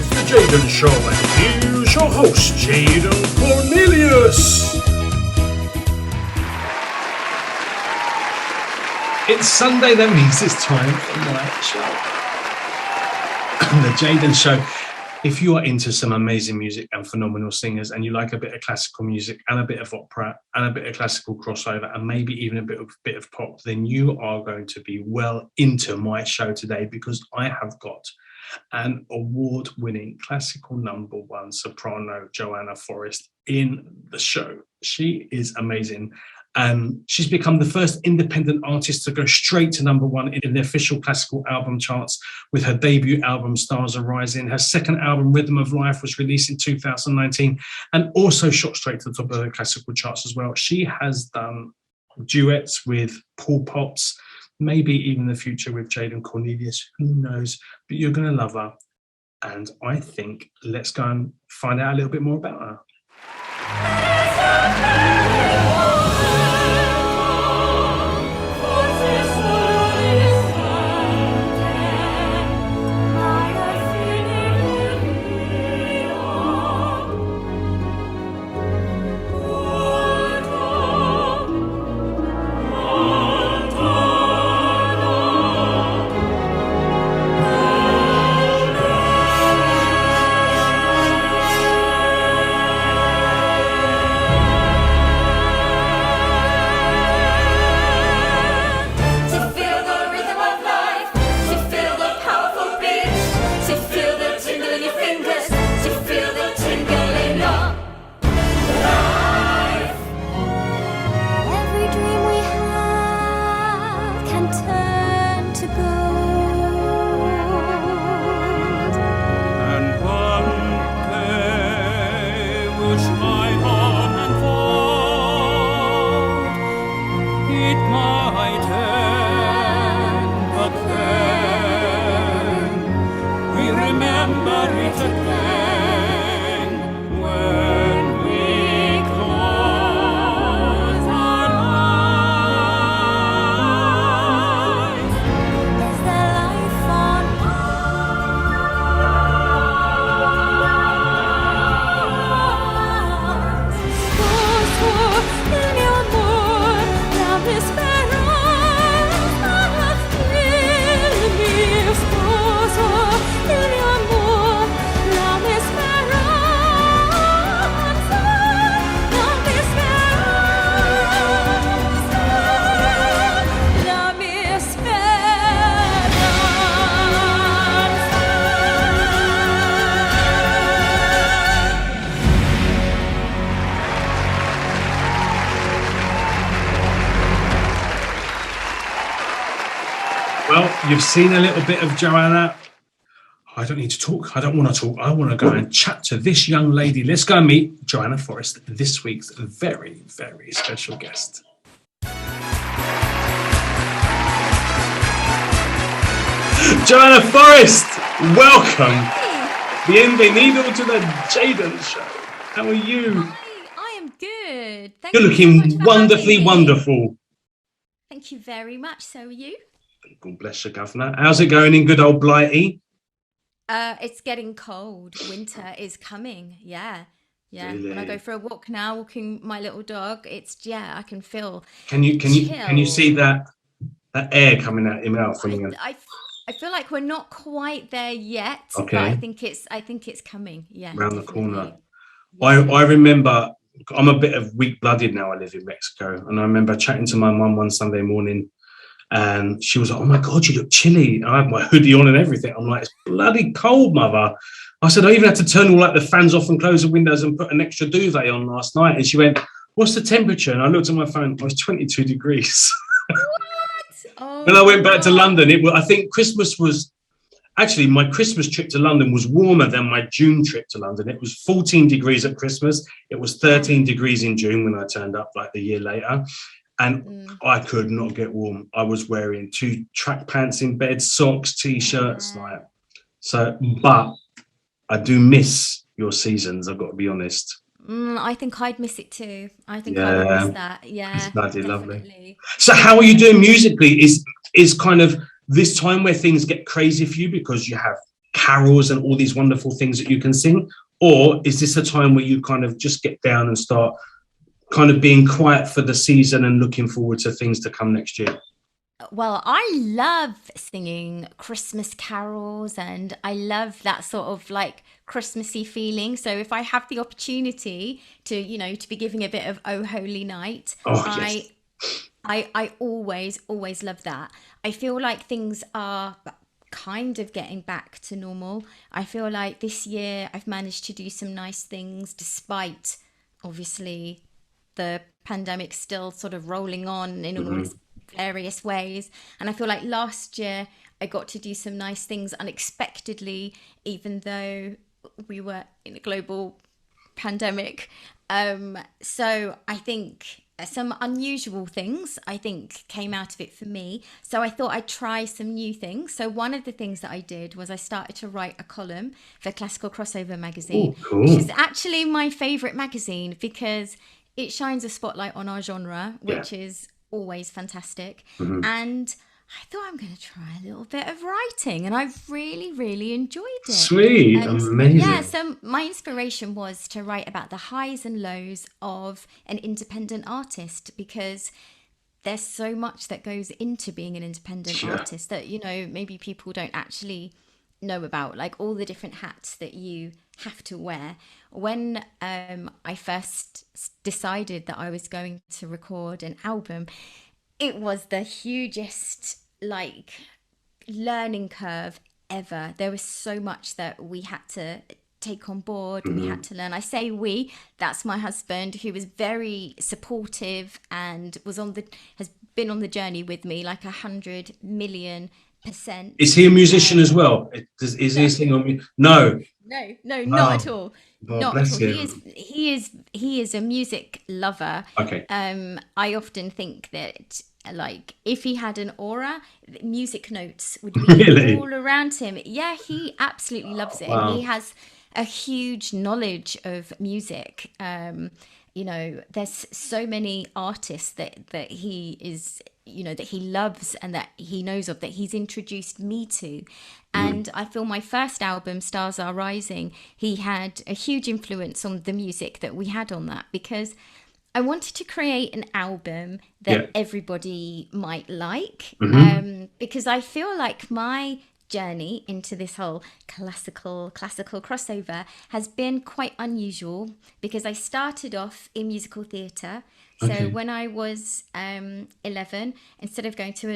It's the Jaden Show, and here's your host, Jaden Cornelius. It's Sunday, that means it's time for my show. The Jaden Show. If you are into some amazing music and phenomenal singers, and you like a bit of classical music and a bit of opera and a bit of classical crossover and maybe even a bit of pop, then you are going to be well into my show today, because I have got an award-winning classical #1 soprano, Joanna Forest, in the show. She is amazing. She's become the first independent artist to go straight to #1 in the official classical album charts with her debut album, Stars Are Rising. Her second album, Rhythm of Life, was released in 2019 and also shot straight to the top of the classical charts as well. She has done duets with Paul Potts, maybe even in the future with Jaden Cornelius, who knows, but you're going to love her. And I think let's go and find out a little bit more about her. You've seen a little bit of Joanna. I don't need to talk. I don't want to talk. I want to go and chat to this young lady. Let's go and meet Joanna Forest, this week's very, very special guest. Joanna Forest, welcome. Bienvenido to the Jaden Show. How are you? Hi, I am good. You're looking wonderfully wonderful. Thank you very much. So are you? God bless you, Governor. How's it going in good old Blighty? It's getting cold. Winter is coming. Yeah. Really? When I go for a walk now, walking my little dog, I can feel. Can you see that air coming out your mouth? I feel like we're not quite there yet. Okay. But I think it's coming. Yeah. Around the corner. I remember, I'm a bit of weak-blooded now. I live in Mexico, and I remember chatting to my mum one Sunday morning. And she was like, "Oh my God, you look chilly." And I had my hoodie on and everything. I'm like, "It's bloody cold, mother." I said, "I even had to turn all like the fans off and close the windows and put an extra duvet on last night." And she went, "What's the temperature?" And I looked at my phone. It was 22 degrees. What? Oh, when I went back to London, I think Christmas was... Actually, my Christmas trip to London was warmer than my June trip to London. It was 14 degrees at Christmas. It was 13 degrees in June when I turned up like the year later. And I could not get warm. I was wearing 2 track pants in bed, socks, T-shirts. But I do miss your seasons, I've got to be honest. I think I'd miss it too. I think I would miss that. Yeah, it's bloody lovely. So how are you doing musically? Is kind of this time where things get crazy for you because you have carols and all these wonderful things that you can sing? Or is this a time where you kind of just get down and start kind of being quiet for the season and looking forward to things to come next year? Well, I love singing Christmas carols and I love that sort of like Christmassy feeling. So if I have the opportunity to, to be giving a bit of Oh Holy Night, Oh, yes. I I always love that. I feel like things are kind of getting back to normal. I feel like this year I've managed to do some nice things despite obviously the pandemic still sort of rolling on in all its Hmm. various ways. And I feel like last year I got to do some nice things unexpectedly, even though we were in a global pandemic. So I think some unusual things I think came out of it for me. So I thought I'd try some new things. So one of the things that I did was I started to write a column for Classical Crossover magazine, Oh, which is cool. actually my favorite magazine because it shines a spotlight on our genre, Yeah. which is always fantastic. Hmm. And I thought I'm going to try a little bit of writing, and I've really enjoyed it. Sweet. And yeah, Amazing. so my inspiration was to write about the highs and lows of an independent artist because there's so much that goes into being an independent Yeah. artist that, maybe people don't actually know about, like all the different hats that you have to wear. When I first decided that I was going to record an album, it was the hugest, like, learning curve ever. There was so much that we had to take on board and we had Hmm. to learn. I say we, that's my husband who was very supportive and has been on the journey with me like 100 million%. Is he a musician as Um, well? Is he no, a singer? No. no, not at Wow. all. Oh, Not at bless all. He is him. he is a music lover. Okay. I often think that like if he had an aura, music notes would be Really? all around him. Yeah, he absolutely loves it and he Wow. has a huge knowledge of music. There's so many artists that he is, that he loves and that he knows of that he's introduced me to. Mm. And I feel my first album, Stars Are Rising, he had a huge influence on the music that we had on that because I wanted to create an album Yeah. that everybody might like, Hmm. because I feel like my journey into this whole classical crossover has been quite unusual because I started off in musical theatre. So Okay. when I was 11, instead of going to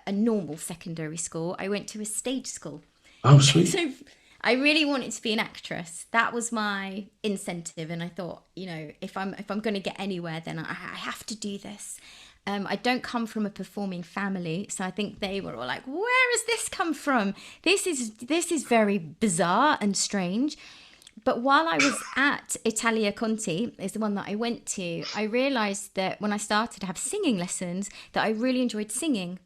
a normal secondary school, I went to a stage school. Oh, sweet. So I really wanted to be an actress. That was my incentive, and I thought, if I'm going to get anywhere, then I have to do this. I don't come from a performing family, so I think they were all like, "Where has this come from? This is very bizarre and strange." But while I was at Italia Conti, is the one that I went to, I realised that when I started to have singing lessons, that I really enjoyed singing,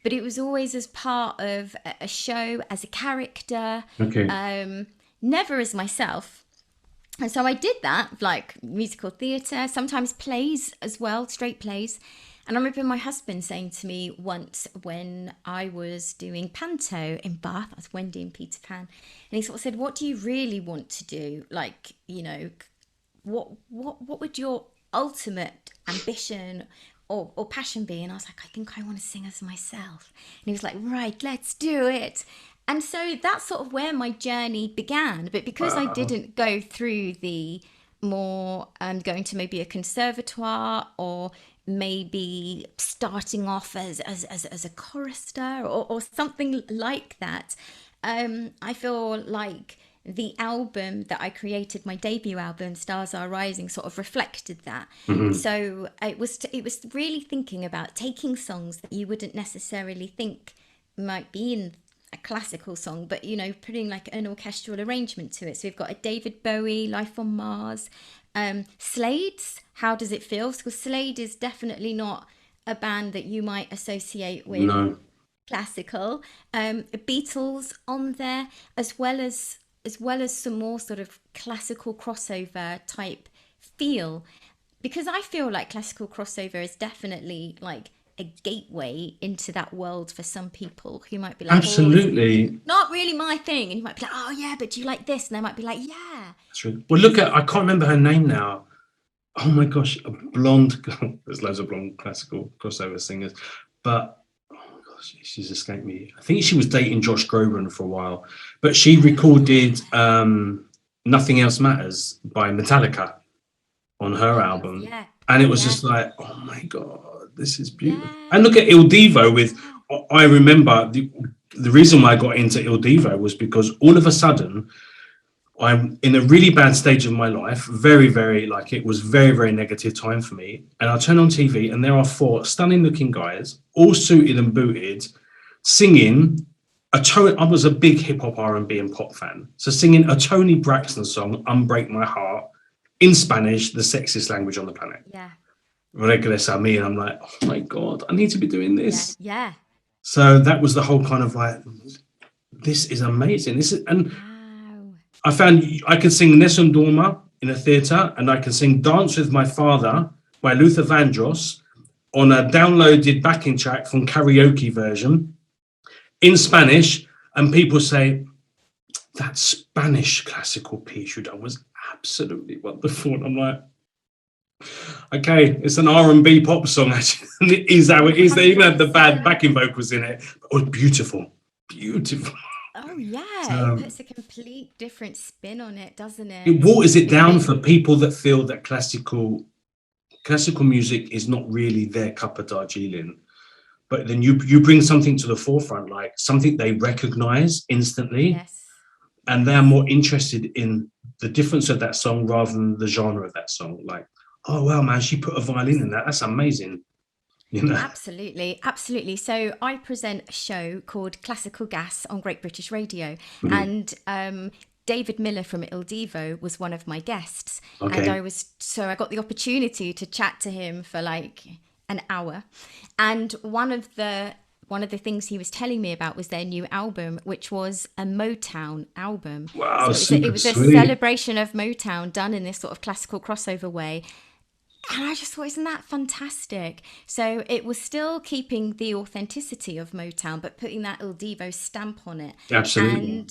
but it was always as part of a show, as a character, Okay. never as myself. And so I did that, like musical theatre, sometimes plays as well, straight plays. And I remember my husband saying to me once when I was doing panto in Bath, I was Wendy and Peter Pan, and he sort of said, "What do you really want to do? Like, what would your ultimate ambition or passion be?" And I was like, "I think I want to sing as myself." And he was like, "Right, let's do it." And so that's sort of where my journey began. But because I Wow. didn't go through the more going to maybe a conservatoire or maybe starting off as a chorister or something like that, I feel like the album that I created, my debut album, Stars Are Rising, sort of reflected that. Hmm. So it was really thinking about taking songs that you wouldn't necessarily think might be in a classical song, but putting like an orchestral arrangement to it. So we've got a David Bowie, Life on Mars, Slade's How Does It Feel? Because Slade is definitely not a band that you might associate with No. classical. Beatles on there, as well as some more sort of classical crossover type feel, because I feel like classical crossover is definitely like a gateway into that world for some people who might be like, oh, it's Absolutely. not really my thing. And you might be like, oh, yeah, but do you like this? And they might be like, yeah. True. Well, look Because at, I can't remember her name now. Oh my gosh, a blonde. There's loads of blonde classical crossover singers, but oh my gosh, she's escaped me. I think she was dating Josh Groban for a while, but she recorded "Nothing Else Matters" by Metallica on her album, yeah, and it was yeah, just like, oh my god, this is beautiful. yeah, And look at Il Divo with. I remember the reason why I got into Il Divo was because all of a sudden I'm in a really bad stage of my life, very, very, like, it was very, very negative time for me. And I turn on TV and there are four stunning looking guys, all suited and booted, singing I was a big hip hop, R&B and pop fan. So singing a Tony Braxton song, Unbreak My Heart, in Spanish, the sexiest language on the planet. yeah, Regres a mí. And I'm like, oh my God, I need to be doing this. yeah. So that was the whole kind of like, this is amazing. This is, and Wow. I found I can sing Nessun Dorma in a theatre, and I can sing Dance with My Father by Luther Vandross on a downloaded backing track from karaoke version in Spanish. And people say, that Spanish classical piece you done was absolutely wonderful. And I'm like, okay, it's an R&B pop song, actually. It is how it is. They even had the bad backing vocals in it. But it was beautiful, beautiful. Oh yeah, So, it puts a complete different spin on it, doesn't it? it waters it down Because for people that feel that classical music is not really their cup of Darjeeling. But then you bring something to the forefront, like something they recognize instantly, yes, and they're more interested in the difference of that song rather than the genre of that song. Like, oh wow, man, she put a violin in that. That's amazing. You know. absolutely, absolutely. So I present a show called Classical Gas on Great British Radio, Mhm. and David Miller from Il Divo was one of my guests, and Okay. I got the opportunity to chat to him for like an hour, and one of the things he was telling me about was their new album, which was a Motown album. Wow, So it super was a sweet. celebration of Motown done in this sort of classical crossover way. And I just thought, isn't that fantastic? So it was still keeping the authenticity of Motown, but putting that Il Divo stamp on it. Absolutely.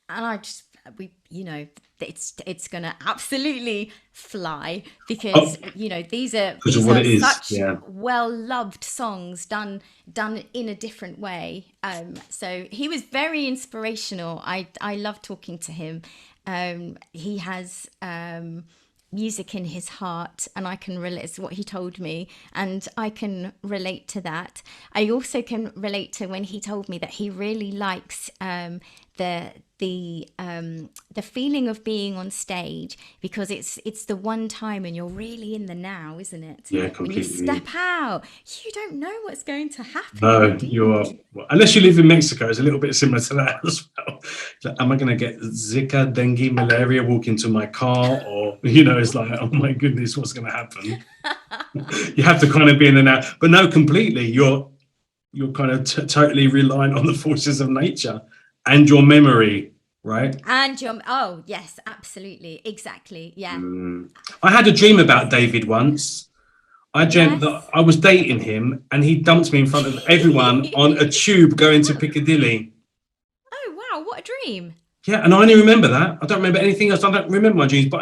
And I just it's gonna absolutely fly because Oh, these because of what are it is. such Yeah. well loved songs done in a different way. So he was very inspirational. I love talking to him. He has music in his heart, and I can relate to what he told me, and I can relate to that. I also can relate to when he told me that he really likes the feeling of being on stage, because it's the one time and you're really in the now, isn't it? Yeah, When you completely. step out, you don't know what's going to happen, No, do you you? are. Well, unless you live in Mexico, it's a little bit similar to that as well. Like, am I going to get Zika, dengue, malaria, walk into my car? Or, it's like, oh my goodness, what's going to happen? You have to kind of be in and out. But no, completely. You're kind of totally reliant on the forces of nature and your memory, right? And you're, oh yes, absolutely, exactly, yeah. I had a dream about David once. I dreamt Yes. that I was dating him and he dumped me in front of everyone on a tube going to Piccadilly. Oh wow, what a dream. Yeah, and I only remember that. I don't remember anything else. I don't remember my dreams.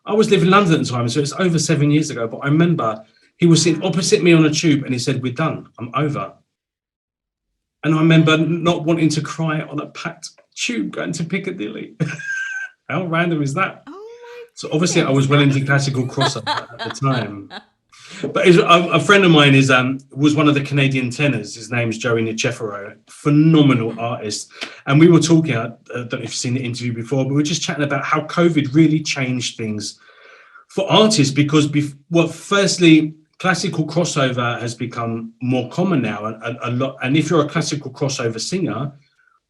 I was living in London at the time, so it's over 7 years ago. But I remember he was sitting Wow. opposite me on a tube and he said, "We're done. I'm over." And I remember not wanting to cry on a packed tube going to Piccadilly. How random is that? Oh my So obviously I goodness, was well into classical crossover at the time. But a friend of mine was one of the Canadian tenors. His name's Joey Nicefero, phenomenal artist. And we were talking, I don't know if you've seen the interview before, but we were just chatting about how COVID really changed things for artists because, firstly, classical crossover has become more common now, and a lot. And if you're a classical crossover singer,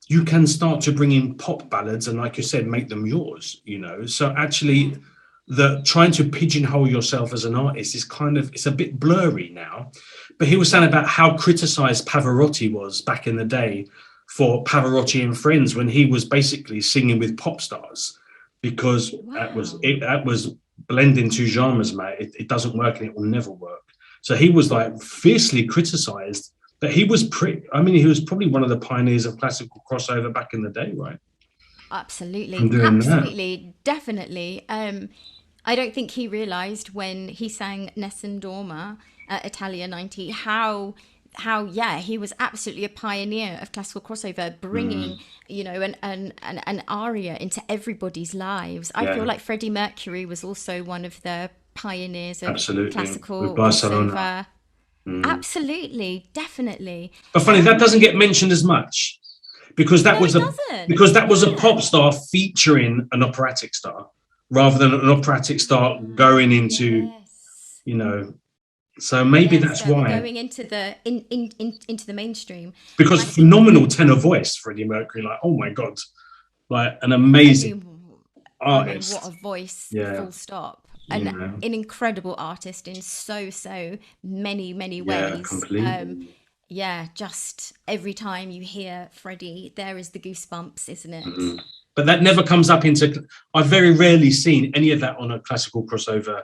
you can start to bring in pop ballads and, like you said, make them yours. So actually, the trying to pigeonhole yourself as an artist is it's a bit blurry now. But he was saying about how criticized Pavarotti was back in the day for Pavarotti and Friends when he was basically singing with pop stars, because that was wow. blending two genres, mate. It doesn't work and it will never work. So he was like fiercely criticized. But he was he was probably one of the pioneers of classical crossover back in the day, right? From Absolutely, doing that. absolutely, definitely. I don't think he realized when he sang Nessun Dorma at Italia 90 how he was absolutely a pioneer of classical crossover, bringing an aria into everybody's lives. I feel Yeah, like Freddie Mercury was also one of the pioneers of absolutely. With classical Barcelona. crossover. Absolutely, definitely. But funny, that doesn't get mentioned as much because No, it doesn't. that was a pop Yeah. star featuring an operatic star rather than an operatic star going into, Yes. you know, so maybe Yes, that's why. going into the into the mainstream, and Because I think phenomenal tenor voice, Freddie Mercury, like, oh my God, like an I amazing mean, what a artist. voice, Yeah, full stop. you An know, incredible artist in so many yeah, ways. completely. Yeah, just every time you hear Freddie, there is the goosebumps, isn't it? But that never comes up into. I've very rarely seen any of that on a classical crossover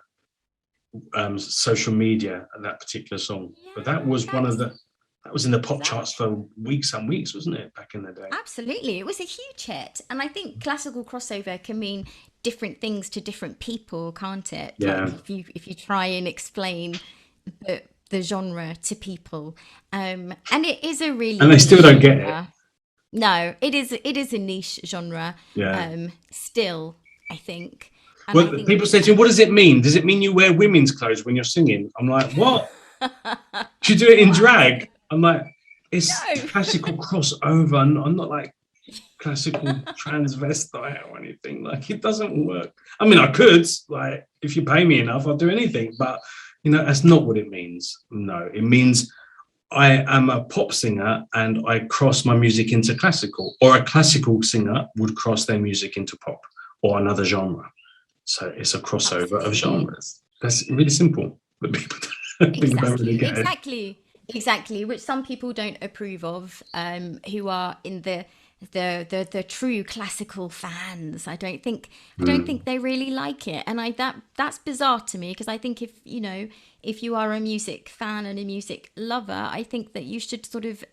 social media. That particular song, but that Yeah, was one of the. That was in the pop that charts for weeks and weeks, wasn't it? Back in the day. absolutely. It was a huge hit. And I think classical crossover can mean different things to different people, can't it? Yeah, Like if you try and explain the genre to people. And it is a really and they still niche don't get it. genre. No, it is a niche genre. Yeah. Still, I think. And I Well, think people say to me, "What does it mean? Does it mean you wear women's clothes when you're singing?" I'm like, "What? Do you do it in what? drag?" I'm like, "It's No. classical crossover. And I'm not like classical transvestite or anything. Like, it doesn't work. I mean, I could, like, if you pay me enough, I'll do anything. But that's not what it means. No, it means I am a pop singer and I cross my music into classical, or a classical singer would cross their music into pop or another genre. So it's a crossover of Absolutely. genres. That's really simple, but people don't really Exactly, get it. exactly. Which some people don't approve of, who are in the true classical fans. I don't think they really like it, and that's bizarre to me because I think if you are a music fan and a music lover, I think that you should sort of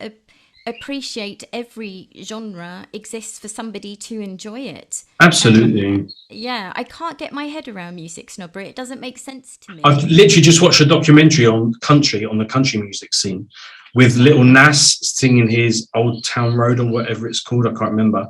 appreciate every genre exists for somebody to enjoy it. Absolutely. Yeah, I can't get my head around music snobbery. It doesn't make sense to I've me. literally just watched a documentary on the country music scene with Little Right. Nas singing his Old Town Road or whatever it's called. I can't remember.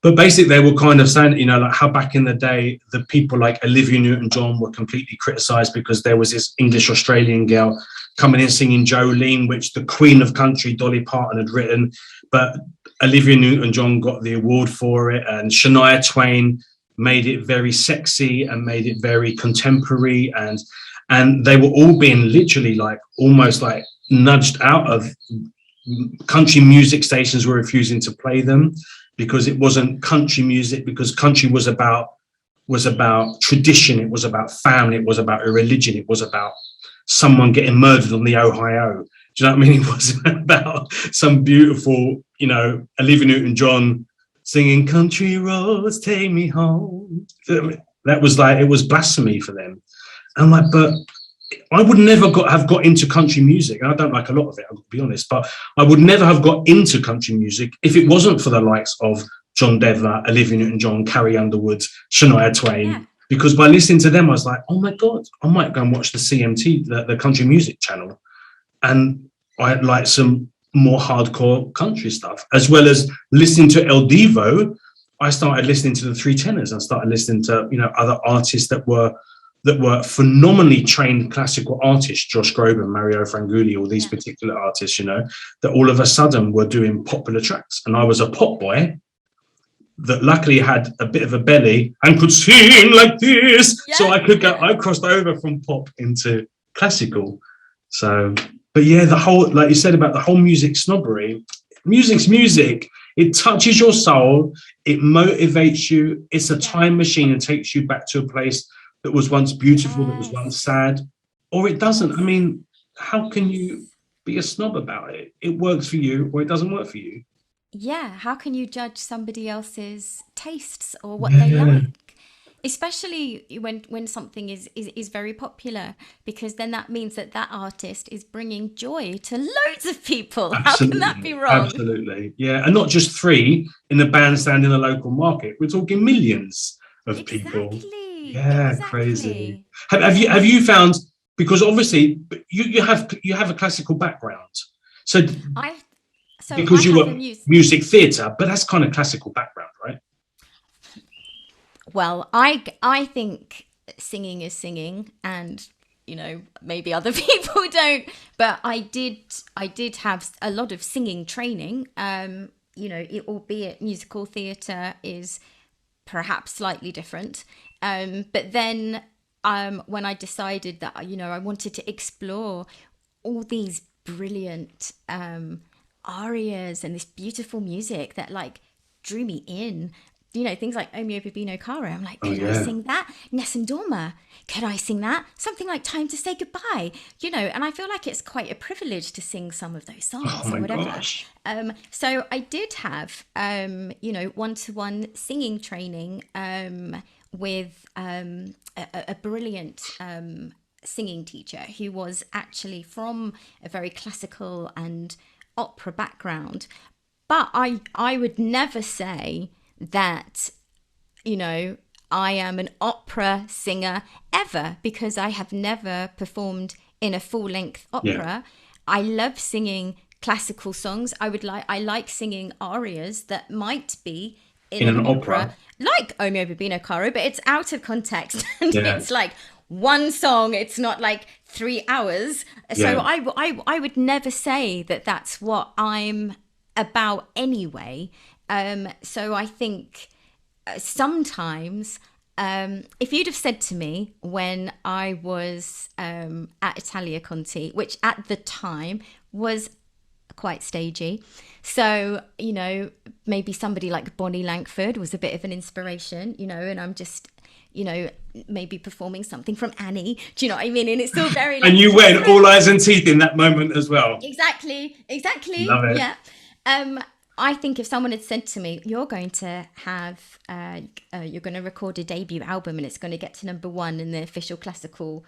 But basically, they were kind of saying, like how back in the day, the people like Olivia Newton-John were completely criticised because there was this English Australian girl coming in singing Jolene, which the Queen of Country, Dolly Parton, had written. But Olivia Newton-John got the award for it, and Shania Twain made it very sexy and made it very contemporary, and they were all being literally like almost like nudged out of country music stations were refusing to play them because it wasn't country music, because country was about tradition, it was about family, it was about a religion, it was about someone getting murdered on the Ohio. Do you know what I mean? It wasn't about some beautiful, Olivia Newton-John singing "Country Roads Take Me Home." That was like, it was blasphemy for them. I'm like, but I would never have got into country music. And I don't like a lot of it, I'll be honest, but I would never have got into country music if it wasn't for the likes of John Denver, Olivia Newton-John, Carrie Underwood, Shania Yeah. Twain. Because by listening to them, I was like, oh my God, I might go and watch the CMT, the country music channel. And I like some more hardcore country stuff, as well as listening to El Divo. I started listening to the Three Tenors and started listening to other artists that were phenomenally trained classical artists, Josh Groban, Mario Franguli, all these Yeah. particular artists, that all of a sudden were doing popular tracks. And I was a pop boy that luckily had a bit of a belly and could sing like this. Yeah. So I crossed over from pop into classical. So, but yeah, the whole, like you said about the whole music snobbery, music's music. It touches your soul. It motivates you. It's a time machine and takes you back to a place that was once beautiful, that was once sad, or it doesn't. I mean, how can you be a snob about it? It works for you or it doesn't work for you. Yeah, how can you judge somebody else's tastes or what they Yeah, like? especially when something is very popular, because then that means that artist is bringing joy to loads of people. How can that be Absolutely, wrong? absolutely, yeah, and not just three in the bandstand in the local market. We're talking millions of people. Exactly, Yeah, crazy. exactly. Have Yeah. you found, because obviously you have a classical background, so I so I because you have a were music theatre, but that's kind of classical background, right? well, I think singing is singing, and maybe other people don't, but I did have a lot of singing training. Albeit musical theatre is perhaps slightly different. But then when I decided that I wanted to explore all these brilliant arias and this beautiful music that like drew me in. Things like Omeo Bambino Caro. I'm like, Oh could I yeah. sing that? Nessun Dorma. Could I sing that? Something like Time to Say Goodbye. And I feel like it's quite a privilege to sing some of those Oh songs or my whatever. gosh. So I did have, one-to-one singing training with a brilliant singing teacher who was actually from a very classical and opera background. But I would never say that, I am an opera singer ever, because I have never performed in a full-length Yeah, opera. I love singing classical songs. I like singing arias that might be in in an an opera, opera. like Omeo Bambino Caro, but it's out of context and Yeah, it's like one song. It's not like 3 hours. So yeah, I would never say that that's what I'm about anyway. So I think sometimes, if you'd have said to me when I was at Italia Conti, which at the time was quite stagey, so maybe somebody like Bonnie Langford was a bit of an inspiration, and I'm just maybe performing something from Annie. Do you know what I mean? And it's still very and like you went all different. eyes and teeth in that moment as well. Exactly. Love it. Yeah. Um, I think if someone had said to me, "You're going to have, you're going to record a debut album, and it's going to get to #1 in the official classical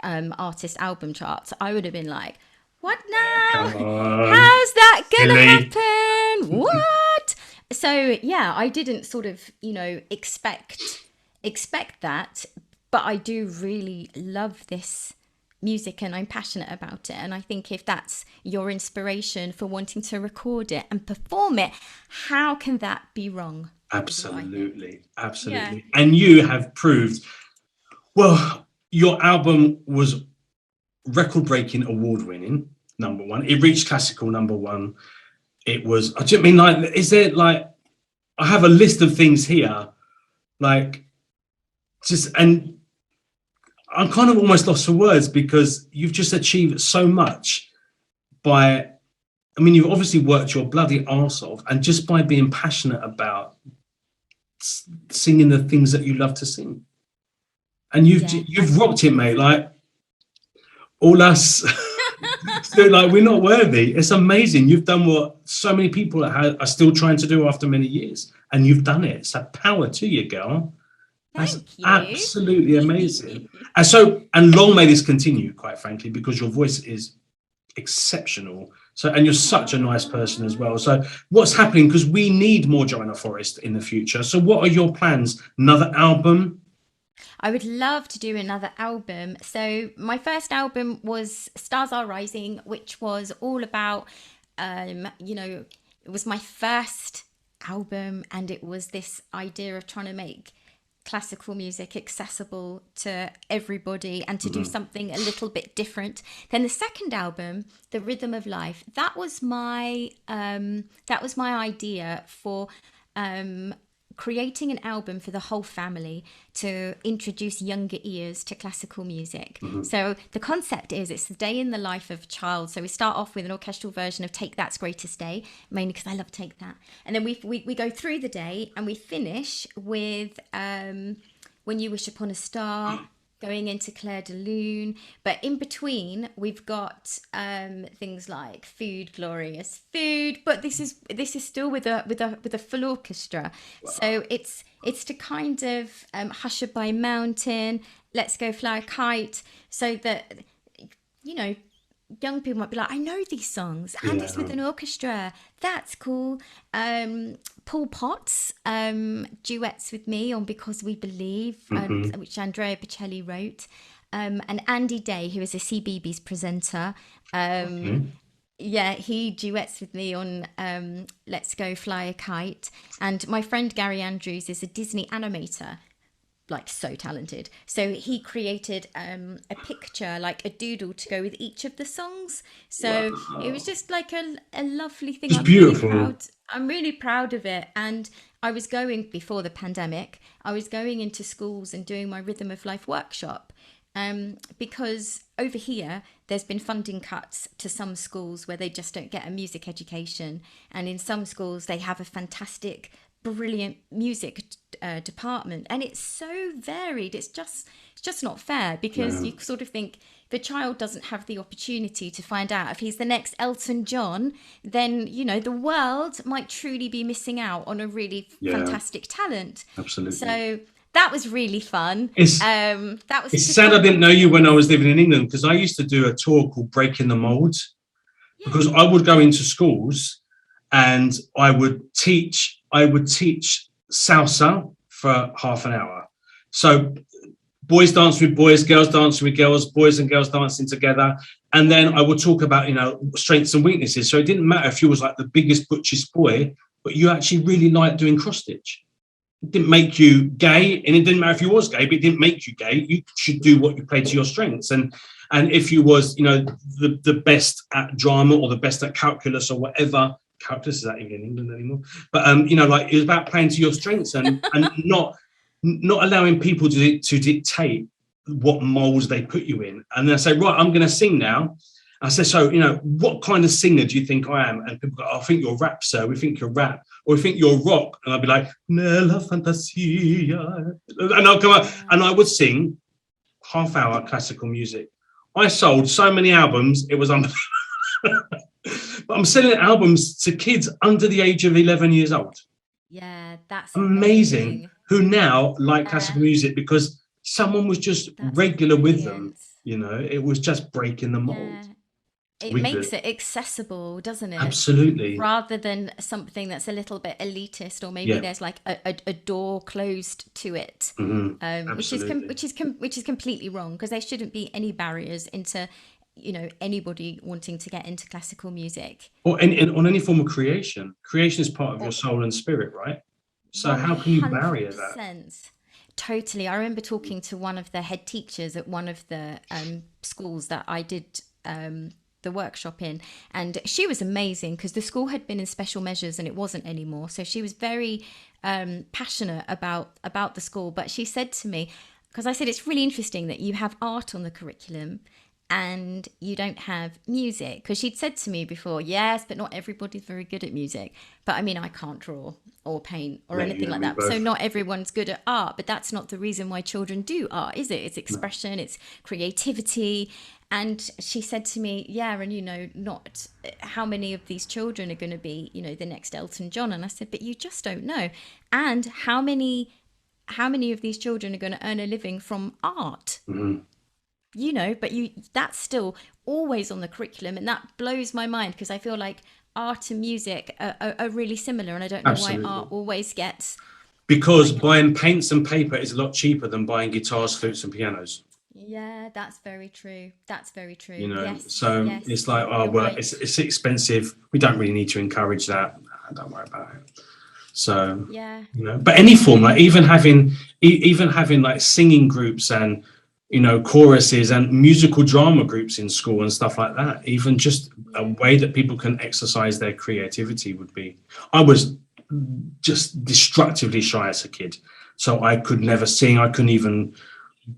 artist album charts," I would have been like, "What now? Come on, How's that silly. gonna happen? What?" So yeah, I didn't sort of expect that, but I do really love this music and I'm passionate about it. And I think if that's your inspiration for wanting to record it and perform it, how can that be wrong? Is what I think. Absolutely, Yeah. absolutely. And you have proved, well, your album was record breaking, award winning, #1. It reached classical #1. It was, I just mean, like, is there like, I have a list of things here, like, and I'm kind of almost lost for words because you've just achieved so much by, I mean, you've obviously worked your bloody arse off, and just by being passionate about singing the things that you love to sing. And Yeah. you've rocked it, mate. Like all us, still, like we're not worthy. It's amazing. You've done what so many people are still trying to do after many years, and you've done it. So power to you, girl. That's Thank you. absolutely amazing. And long may this continue, quite frankly, because your voice is exceptional. So, and you're such a nice person as well. So, what's happening? Because we need more Joanna Forest in the future. So, what are your plans? Another album? I would love to do another album. So my first album was Stars Are Rising, which was all about, it was my first album, and it was this idea of trying to make classical music accessible to everybody and to do something a little bit different. Then the second album, The Rhythm of Life, that was my idea for creating an album for the whole family to introduce younger ears to classical music. So the concept is it's the day in the life of a child. So we start off with an orchestral version of Take That's Greatest Day, mainly because I love Take That. And then we go through the day and we finish with When You Wish Upon a Star, going into Claire de Lune. But in between, we've got things like Food, Glorious Food. But this is still with a full orchestra. Wow. So it's to kind of Hushabye Mountain, Let's Go Fly a Kite, so that, you know, young people might be like, I know these songs, and it's with an orchestra. That's cool. Paul Potts duets with me on Because We Believe, which Andrea Bocelli wrote. And Andy Day, who is a CBeebies presenter, yeah, he duets with me on Let's Go Fly a Kite. And my friend Gary Andrews is a Disney animator, like so talented. So he created a picture, like a doodle to go with each of the songs. So it was just like a lovely thing. It's beautiful. I'm really proud of it. And I was going, before the pandemic, I was going into schools and doing my Rhythm of Life workshop. Because over here, there's been funding cuts to some schools where they just don't get a music education. And in some schools, they have a fantastic, brilliant music department. And it's so varied. It's just not fair, because you sort of think, if a child doesn't have the opportunity to find out if he's the next Elton John, then, you know, the world might truly be missing out on a really fantastic talent. Absolutely. So that was really fun. It's sad I didn't know you when I was living in England, because I used to do a tour called Breaking the Mould, because I would go into schools and I would teach salsa for half an hour. So boys dancing with boys, girls dancing with girls, boys and girls dancing together. And then I would talk about, you know, strengths and weaknesses. So it didn't matter if you was like the biggest, butchest boy, but you actually really liked doing cross stitch. It didn't make you gay, and it didn't matter if you was gay, but it didn't make you gay. You should do what you play to your strengths. And if you was, you know, the best at drama or the best at calculus or whatever, calculus is that even in England anymore? But you know, like, it was about playing to your strengths and not allowing people to dictate what molds they put you in. And then I say, right, I'm going to sing now. I said, so, you know, what kind of singer do you think I am? And people go, I think you're rap, sir. We think you're rap. Or we think you're rock. And I'd be like, Nella Fantasia. And I'll come up and I would sing half-hour classical music. I sold so many albums, it was unbelievable. But I'm selling albums to kids under the age of 11 years old. Yeah, that's amazing. Who now like classical music because someone was just regular with them. You know, it was just breaking the mold. Yeah. It makes it accessible, doesn't it? Absolutely. Rather than something that's a little bit elitist, or maybe there's like a door closed to it, which is completely wrong, because there shouldn't be any barriers into, you know, anybody wanting to get into classical music. Or on any form of creation. Creation is part of your soul and spirit, right? So 100%. How can you barrier that? Totally. I remember talking to one of the head teachers at one of the schools that I did the workshop in, and she was amazing, because the school had been in special measures and it wasn't anymore. So she was very passionate about the school. But she said to me, because I said, it's really interesting that you have art on the curriculum and you don't have music, because she'd said to me before, yes, but not everybody's very good at music. But I mean, I can't draw or paint or anything like that. So not everyone's good at art, but that's not the reason why children do art, is it? It's expression, it's creativity. And she said to me, yeah, and you know, not how many of these children are going to be, you know, the next Elton John. And I said, but you just don't know. And how many of these children are going to earn a living from art? Mm-hmm. You know, but that's still always on the curriculum. And that blows my mind, because I feel like art and music are really similar. And I don't know why art always gets... Because buying paints and paper is a lot cheaper than buying guitars, flutes and pianos. Yeah, that's very true. That's very true. You know, it's like, oh, well, right. It's expensive. We don't really need to encourage that. Don't worry about it. So, you know, but any form, like even having like singing groups and, you know, choruses and musical drama groups in school and stuff like that, even just a way that people can exercise their creativity would be. I was just destructively shy as a kid. So I could never sing. I couldn't even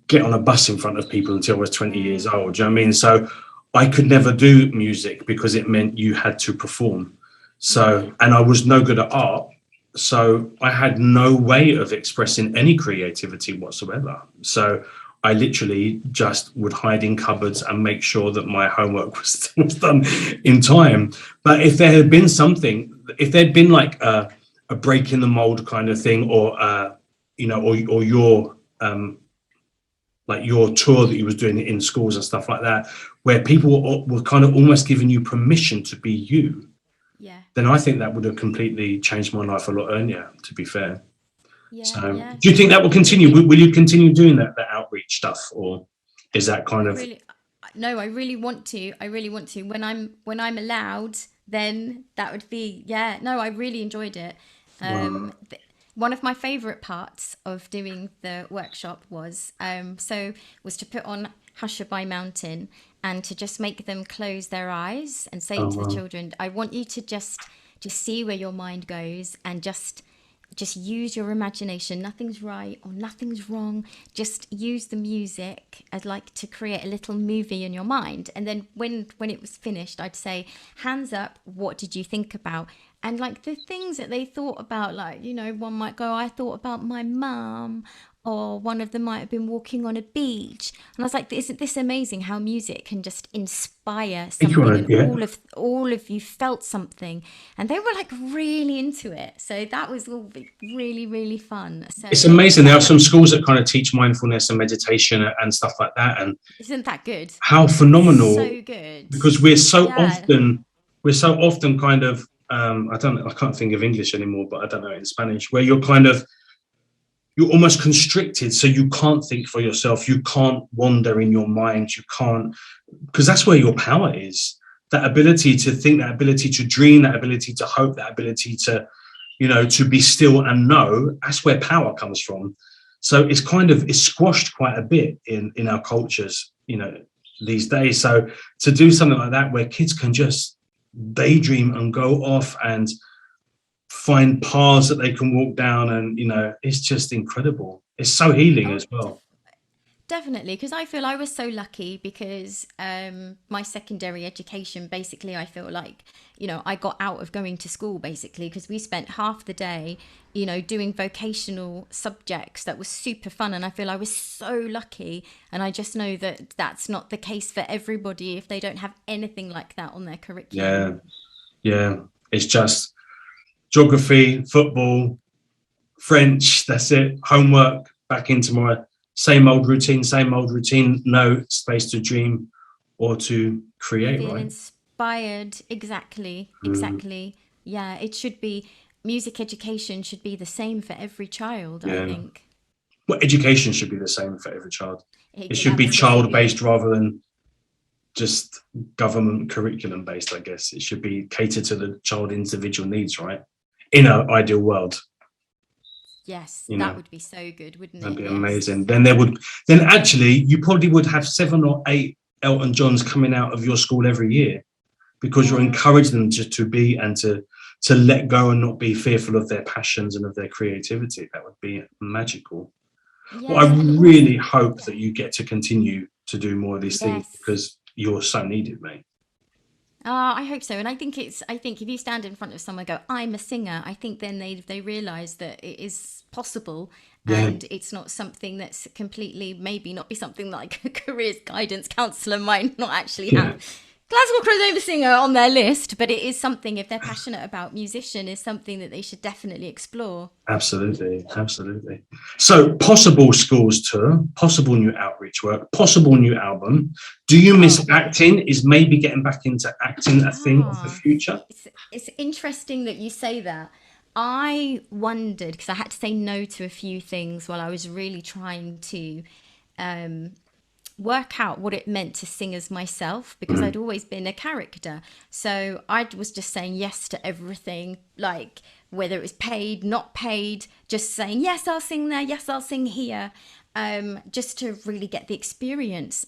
get on a bus in front of people until I was 20 years old. Do you know what I mean? So I could never do music because it meant you had to perform. So, and I was no good at art. So I had no way of expressing any creativity whatsoever. So I literally just would hide in cupboards and make sure that my homework was done in time. But if there had been something, if there'd been like a break in the mold kind of thing, or or your like your tour that you was doing in schools and stuff like that, where people were kind of almost giving you permission to be you, Yeah. then I think that would have completely changed my life a lot earlier, to be fair. Yeah. So Yeah. do you think that will continue? Absolutely. Will you continue doing that outreach stuff, or is that kind I of... really, no, I really want to. I really want to. When I'm allowed, then that would be, yeah. No, I really enjoyed it. Wow. One of my favorite parts of doing the workshop was to put on Hushabye Mountain and to just make them close their eyes and say Oh, to the wow. children, I want you to just see where your mind goes and just use your imagination. Nothing's right or nothing's wrong. Just use the music as like to create a little movie in your mind. And then when it was finished, I'd say, hands up, what did you think about? And like the things that they thought about, like, one might go, I thought about my mum, or one of them might have been walking on a beach. And I was like, isn't this amazing how music can just inspire If you something, want and to, yeah. all of you felt something, and they were like really into it. So that was all really, really fun. So It's amazing. There are yeah, some schools that kind of teach mindfulness and meditation and stuff like that, and isn't that good? how phenomenal, So good. because Yeah. we're so often kind of I can't think of English anymore, but I don't know it in Spanish, where you're almost constricted, so you can't think for yourself, you can't wander in your mind, you can't, because that's where your power is. That ability to think, that ability to dream, that ability to hope, that ability to, to be still and know, that's where power comes from. So it's squashed quite a bit in our cultures, these days. So to do something like that where kids can just daydream and go off and find paths that they can walk down, and it's just incredible. It's so healing Oh, as well. definitely, because I feel I was so lucky because my secondary education, basically, I feel like, I got out of going to school basically because we spent half the day, doing vocational subjects that was super fun. And I feel I was so lucky. And I just know that that's not the case for everybody if they don't have anything like that on their curriculum. Yeah, yeah. It's just geography, football, French, that's it. Homework, back into my same old routine. No space to dream or to create, Feel right? inspired. Exactly. Mm, Exactly. Yeah, it should be, music education should be the same for every child, I yeah. think. Well, education should be the same for every child. It should be child Absolutely. based rather than just government curriculum based, I guess. It should be catered to the child individual needs, right? In an ideal world, Yes, you that know, would be so good, wouldn't that'd it? be Yes. amazing. Then actually, you probably would have 7 or 8 Elton Johns coming out of your school every year, because you're Yeah. encouraging them to be and to let go and not be fearful of their passions and of their creativity. That would be magical. Well, I Yes, and also, really hope yeah. that you get to continue to do more of these things, Yes. because you're so needed, mate. I hope so. And I think if you stand in front of someone and go, I'm a singer, I think then they realize that it is possible, Yeah, and it's not something that's completely, maybe not be something like a careers guidance counselor might not actually have yeah, classical crossover singer on their list, but it is something, if they're passionate about musician, is something that they should definitely explore. absolutely, absolutely. So, possible schools tour, possible new outreach work, possible new album. Do you Oh, miss yeah. acting? Is maybe getting back into acting a thing of the Ah, future? it's interesting that you say that. I wondered because I had to say no to a few things while I was really trying to um, work out what it meant to sing as myself, because Mm, I'd always been a character. So I was just saying yes to everything, like whether it was paid, not paid, just saying, yes, I'll sing there, yes, I'll sing here, just to really get the experience.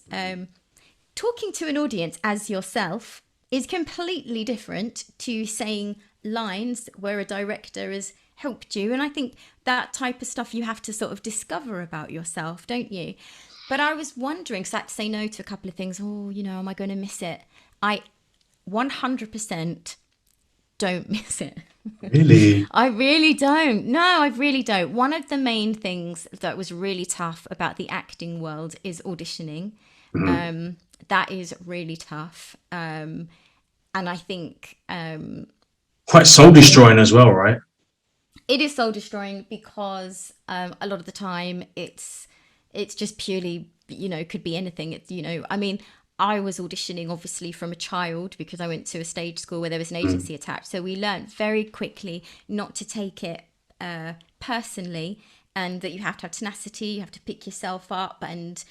Talking to an audience as yourself is completely different to saying lines where a director has helped you. And I think that type of stuff you have to sort of discover about yourself, don't you? But I was wondering, because I had to say no to a couple of things. Oh, am I going to miss it? I 100% don't miss it. Really? I really don't. No, I really don't. One of the main things that was really tough about the acting world is auditioning. That is really tough. And I think Quite soul destroying as well, right? it is soul destroying because a lot of the time it's just purely, could be anything. It's, I mean, I was auditioning obviously from a child because I went to a stage school where there was an agency attached. So we learned very quickly not to take it personally, and that you have to have tenacity, you have to pick yourself up, and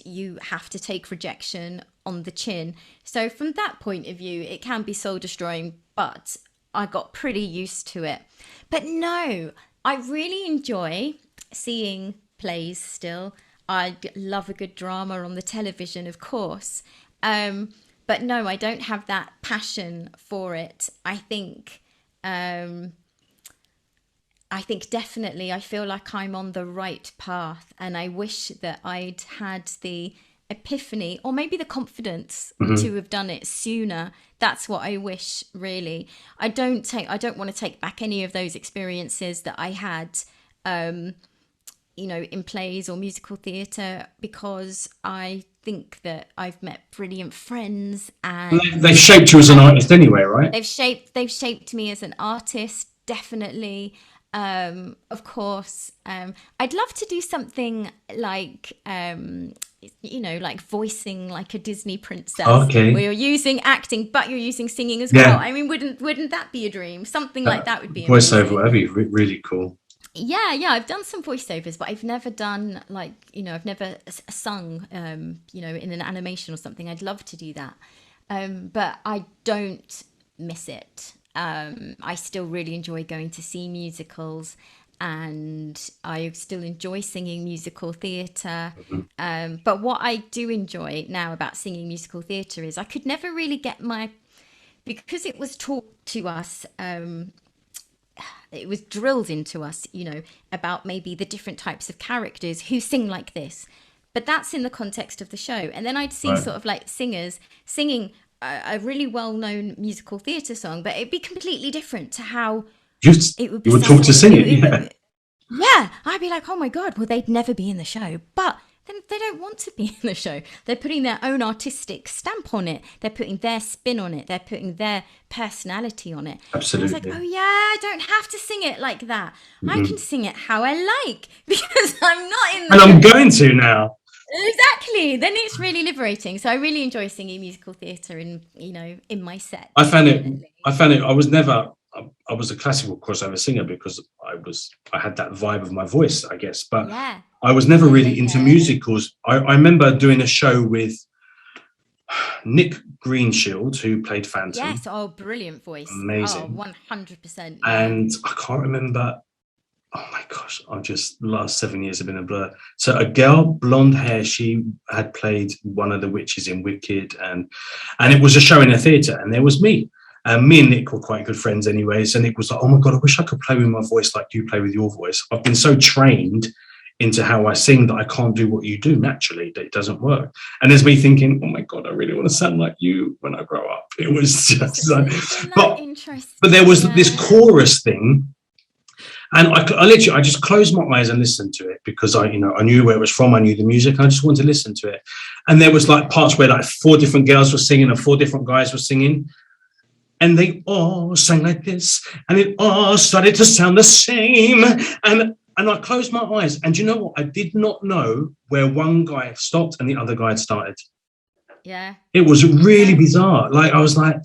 you have to take rejection on the chin. So from that point of view, it can be soul destroying, but I got pretty used to it. But no, I really enjoy seeing plays still. I love a good drama on the television, of course. But no, I don't have that passion for it. I think definitely I feel like I'm on the right path, and I wish that I'd had the epiphany or maybe the confidence to have done it sooner. That's what I wish, really. I don't want to take back any of those experiences that I had in plays or musical theatre, because I think that I've met brilliant friends, and They've shaped you as an artist anyway, right? they've shaped me as an artist, definitely. Of course, I'd love to do something like like voicing like a Disney princess, Okay. where you're using acting but you're using singing as Yeah. well. I mean, wouldn't that be a dream? Something like that would be Voiceover, amazing. that'd be really cool. Yeah, I've done some voiceovers, but I've never done I've never sung, in an animation or something. I'd love to do that. But I don't miss it. I still really enjoy going to see musicals, and I still enjoy singing musical theatre. But what I do enjoy now about singing musical theatre is I could never really get because it was taught to us, it was drilled into us, about maybe the different types of characters who sing like this. But that's in the context of the show. And then I'd see Right. sort of like singers singing a really well-known musical theatre song, but it'd be completely different to how You, it would be you were taught to sung. sing it, yeah. Yeah, I'd be like, oh my God, well, they'd never be in the show. But then they don't want to be in the show. They're putting their own artistic stamp on it. They're putting their spin on it. They're putting their personality on it. Absolutely. And I was like, oh yeah, I don't have to sing it like that. I can sing it how I like because I'm not in the And I'm going to now. Exactly. Then it's really liberating. So I really enjoy singing musical theatre in my set. I found definitely. it. I was a classical crossover singer because I had that vibe of my voice, I guess. But Yeah. I was never really Yeah. into musicals. I remember doing a show with Nick Greenshield, who played Phantom. Yes. Oh, brilliant voice. Amazing. Oh, 100%. And I can't remember. Oh my gosh, the last 7 years have been a blur. So a girl, blonde hair, she had played one of the witches in Wicked, and it was a show in a theatre, and there was me. Me and Nick were quite good friends anyway. So Nick was like, oh my God, I wish I could play with my voice like you play with your voice. I've been so trained into how I sing that I can't do what you do naturally, that it doesn't work. And there's me thinking, oh my God, I really want to sound like you when I grow up. It was just like, but there was this chorus thing. And I just closed my eyes and listened to it because I knew where it was from. I knew the music. And I just wanted to listen to it. And there was like parts where like 4 different girls were singing and 4 different guys were singing. And they all sang like this. And it all started to sound the same. And I closed my eyes. And you know what? I did not know where one guy stopped and the other guy had started. Yeah. It was really bizarre. Like, I was like,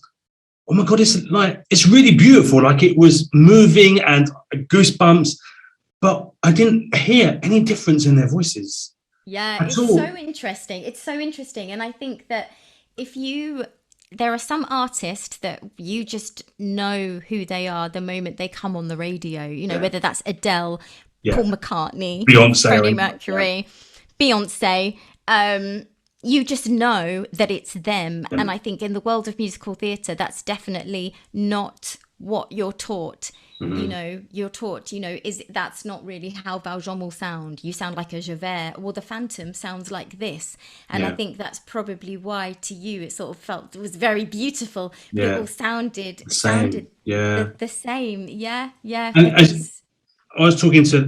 oh my God, it's really beautiful. Like, it was moving and goosebumps, but I didn't hear any difference in their voices. Yeah, it's so interesting. It's so interesting. And I think that there are some artists that you just know who they are the moment they come on the radio, whether that's Adele, Paul McCartney, Beyonce, Freddie Mercury, Beyonce. You just know that it's them. And I think in the world of musical theatre, that's definitely not what you're taught. Mhm. You're taught, that's not really how Valjean will sound. You sound like a Javert, or the Phantom sounds like this. And I Yeah. think that's probably why to you it sort of felt, it was very beautiful, but it Yeah. all sounded The sounded same. Yeah. the same. Yeah, And as because I was talking to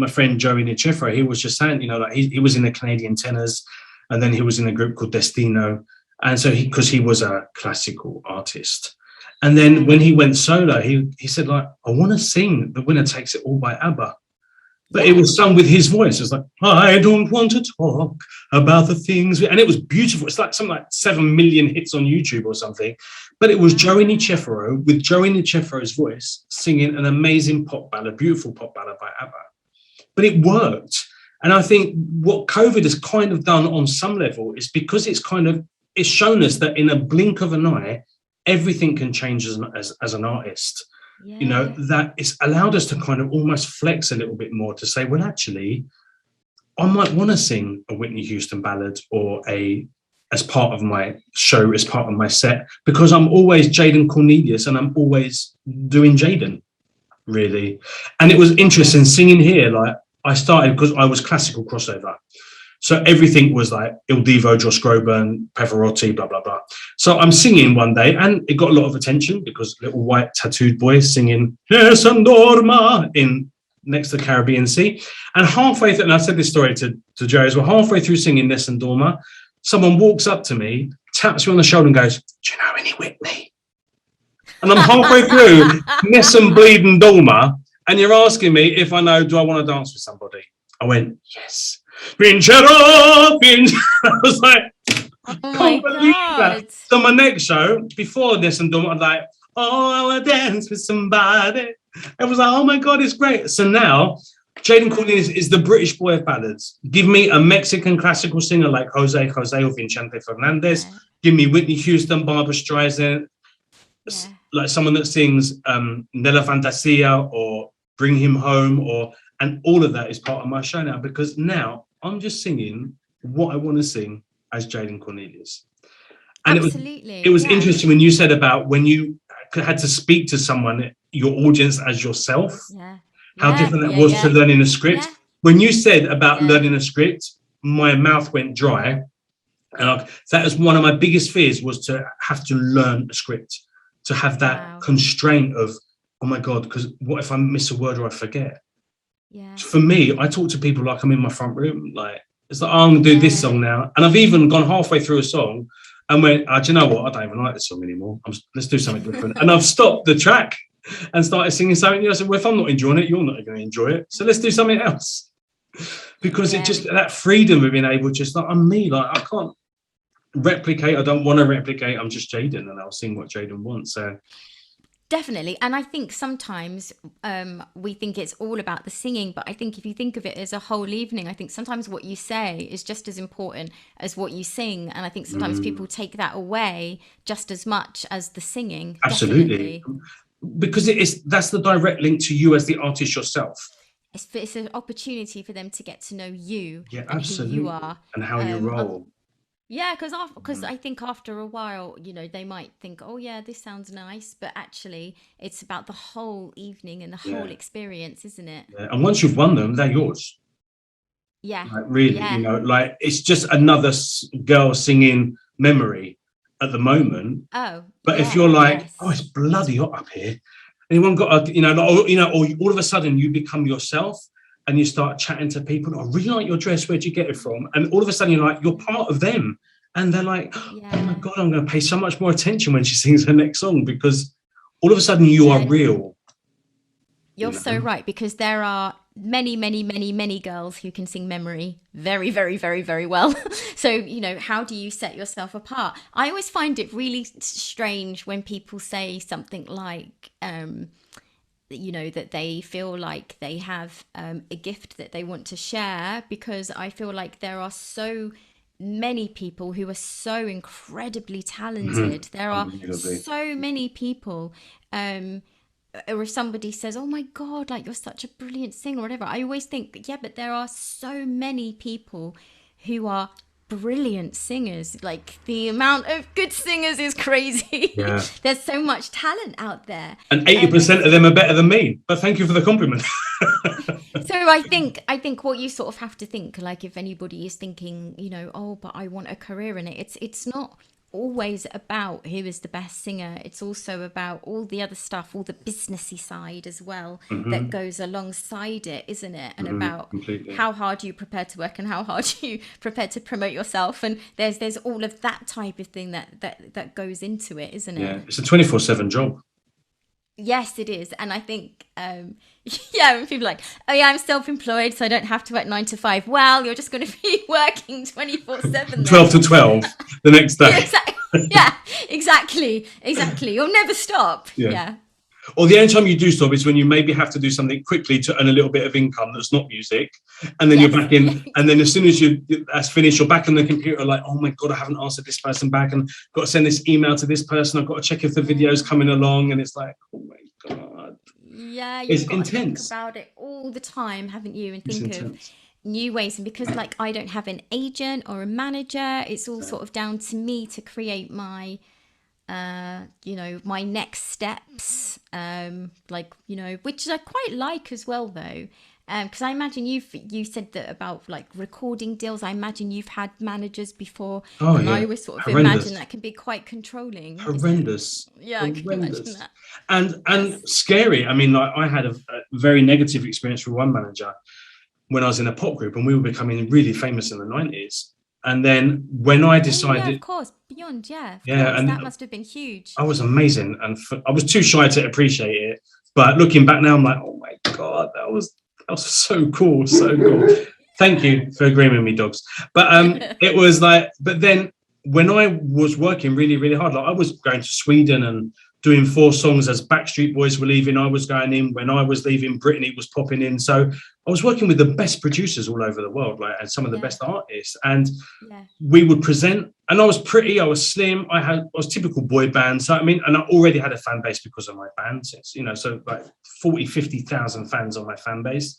my friend Joey Nicefro, he was just saying, like he was in the Canadian tenors, and then he was in a group called Destino, and so because he was a classical artist, and then yeah, when he went solo, he said like, I want to sing "The Winner Takes It All" by ABBA, but it yeah, was sung with his voice. It's like, I don't want to talk about the things, and it was beautiful. It's like something like 7 million hits on YouTube or something. But it was Joey wow, Nicefro with Joey Nicefro's voice singing an amazing pop ballad, beautiful pop ballad by ABBA. But it worked. And I think what COVID has kind of done on some level is because it's shown us that in a blink of an eye, everything can change as an artist. yeah, That it's allowed us to kind of almost flex a little bit more to say, well, actually, I might want to sing a Whitney Houston ballad or as part of my show, as part of my set, because I'm always Jaden Cornelius and I'm always doing Jaden, really. And it was interesting yes, singing here. Like I started because I was classical crossover. So everything was like Il Divo, Josh Groban, Pavarotti, blah, blah, blah. So I'm singing one day and it got a lot of attention because little white tattooed boy singing Nessun Dorma in next to the Caribbean Sea. And halfway through, and I said this story to Joe as well, halfway through singing Nessun Dorma, someone walks up to me, taps me on the shoulder and goes, do you know any Whitney? And I'm halfway through Nessun Bleeding Dorma and you're asking me if I know, do I want to dance with somebody? I went, yes. Vincerò, vincerò. I was like, oh my can't believe that. god, So my next show, before this and done, I was like, oh, I want to dance with somebody. I was like, oh my God, it's great. So now, Jaden wow, Cornelius is the British boy of ballads. Give me a Mexican classical singer like Jose or Vicente Fernandez. yeah, Give me Whitney Houston, Barbara Streisand, yeah, like someone that sings Nella Fantasia or Bring Him Home, and all of that is part of my show now because now I'm just singing what I want to sing as Jaden Cornelius. And it absolutely, was yeah, interesting when you said about when you had to speak to someone, your audience as yourself, yeah, how yeah, different that yeah, was to yeah, learning a script. yeah, When you said about yeah, learning a script, my mouth went dry. And that was one of my biggest fears was to have to learn a script, to have that wow, constraint of, oh my God, because what if I miss a word or I forget? yeah, For me, I talk to people like I'm in my front room, like it's like, oh, I'm gonna do this yeah, song now. And I've even gone halfway through a song and went, do you know what? I don't even like this song anymore. Let's do something different. And I've stopped the track and started singing something. I said, well, if I'm not enjoying it, you're not going to enjoy it. So let's do something else. Because it yeah. just, that freedom of being able just like, I'm me, like I can't replicate. I don't want to replicate. I'm just Jaden and I'll sing what Jaden wants. So Definitely. And I think sometimes we think it's all about the singing, but I think if you think of it as a whole evening, I think sometimes what you say is just as important as what you sing. And I think sometimes people take that away just as much as the singing. absolutely. Definitely. Because that's the direct link to you as the artist yourself. It's an opportunity for them to get to know you Yeah, and who you absolutely. are. And how you roll. Yeah, because I think after a while, they might think, oh yeah, this sounds nice, but actually, it's about the whole evening and the whole Yeah. experience, isn't it? Yeah. And once you've won them, they're yours. Yeah, Like really, yeah, like it's just another girl singing memory at the moment. oh But if yeah, you're like, oh, yes, it's bloody hot up here, anyone got a, or all of a sudden you become yourself and you start chatting to people. I really like your dress. Where'd you get it from? And all of a sudden you're like, you're part of them, and they're like, oh my yeah, God, I'm going to pay so much more attention when she sings her next song because all of a sudden you are yeah. real. You You're so know. right because there are many, many, many, many girls who can sing memory very, very, very, very well. So, how do you set yourself apart? I always find it really strange when people say something like, that they feel like they have a gift that they want to share, because I feel like there are so many people who are so incredibly talented. There are Unbelievably. so many people. Or if somebody says, oh my God, like you're such a brilliant singer or whatever, I always think, yeah, but there are so many people who are brilliant singers. Like the amount of good singers is crazy. Yeah. There's so much talent out there. And 80% of them are better than me. But thank you for the compliment. So I think what you sort of have to think, like if anybody is thinking, oh, but I want a career in it, it's not always about who is the best singer. It's also about all the other stuff, all the businessy side as well, that goes alongside it, isn't it? And about Completely. how hard you prepare to work and how hard you prepare to promote yourself. And there's all of that type of thing that goes into it, isn't it? Yeah, it's a 24/7 job. Yes, it is. And I think, yeah, when people are like, oh, yeah, I'm self-employed, so I don't have to work 9 to 5. Well, you're just going to be working 24/7. 12 to 12 the next day. Yeah, exactly. You'll never stop. Yeah. Or the only time you do stop is when you maybe have to do something quickly to earn a little bit of income that's not music. And then you're back in. And then as soon as that's finished, you're back on the computer like, oh my God, I haven't answered this person back. And got to send this email to this person. I've got to check if the video's coming along. And it's like, oh my God. Yeah, it's got intense. to think about it all the time, haven't you? And think of new ways. And because like I don't have an agent or a manager, it's all sort of down to me to create my my next steps, which I quite like as well, though, because I imagine you said that about like recording deals. I imagine you've had managers before, and I always sort of imagine that can be quite controlling. Horrendous. Yeah, I can imagine that. And scary. I mean, like, I had a very negative experience with one manager when I was in a pop group, and we were becoming really famous in the 90s. And then when I decided, yeah, of course, Beyond, and that must have been huge. I was amazing, and I was too shy to appreciate it. But looking back now, I'm like, oh my God, that was so cool, so cool. Thank you for agreeing with me, dogs. But it was like, but then when I was working really, really hard, like I was going to Sweden and doing 4 songs as Backstreet Boys were leaving. I was going in. When I was leaving, Britney was popping in. So I was working with the best producers all over the world, like, and some of the best artists. And we would present, and I was pretty, I was slim, I was typical boy band. So, I mean, and I already had a fan base because of my band. So like 40, 50,000 fans on my fan base.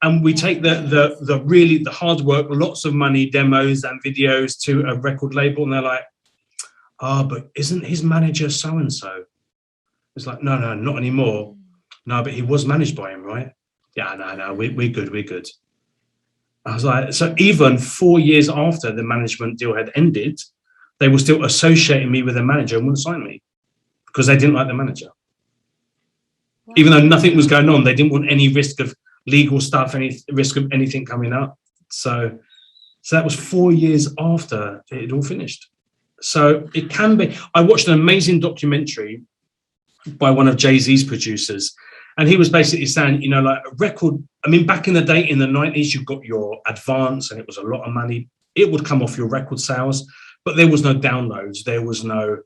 And we take the really hard work, lots of money, demos and videos to a record label. And they're like, but isn't his manager so-and-so? It's like, no, not anymore. No, but he was managed by him, right? Yeah, no, we're good. I was like, so even 4 years after the management deal had ended, they were still associating me with a manager and wouldn't sign me because they didn't like the manager. Wow. Even though nothing was going on, they didn't want any risk of legal stuff, any risk of anything coming up. So that was 4 years after it had all finished. So it can be. I watched an amazing documentary by one of Jay-Z's producers, and he was basically saying, like a record, I mean, back in the day in the 90s, you got your advance and it was a lot of money. It would come off your record sales, but there was no downloads. There was no,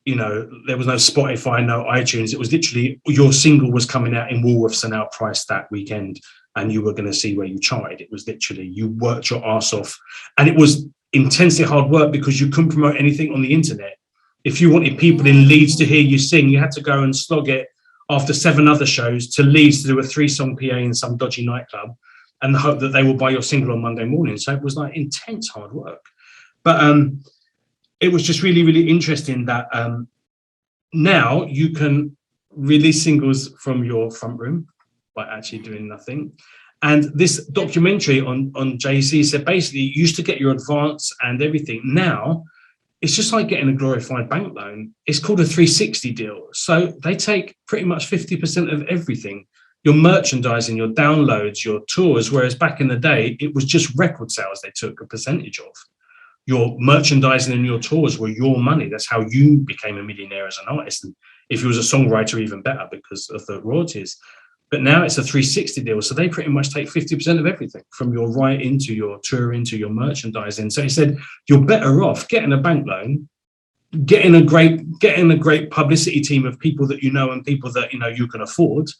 there was no Spotify, no iTunes. It was literally your single was coming out in Woolworths and outpriced that weekend, and you were going to see where you charted. It was literally, you worked your ass off, and it was intensely hard work because you couldn't promote anything on the internet. If you wanted people in Leeds to hear you sing, you had to go and slog it after 7 other shows to Leeds to do a 3-song PA in some dodgy nightclub and hope that they will buy your single on Monday morning. So it was like intense hard work. But it was just really, really interesting that now you can release singles from your front room by actually doing nothing. And this documentary on Jay-Z said basically you used to get your advance and everything. Now it's just like getting a glorified bank loan. It's called a 360 deal. So they take pretty much 50% of everything, your merchandising, your downloads, your tours, whereas back in the day, it was just record sales they took a percentage of. Your merchandising and your tours were your money. That's how you became a millionaire as an artist. And if you was a songwriter, even better because of the royalties. But now it's a 360 deal. So they pretty much take 50% of everything from your writing to your tour into your merchandising. So he said, you're better off getting a bank loan, getting a great publicity team of people that you know and people that you can afford,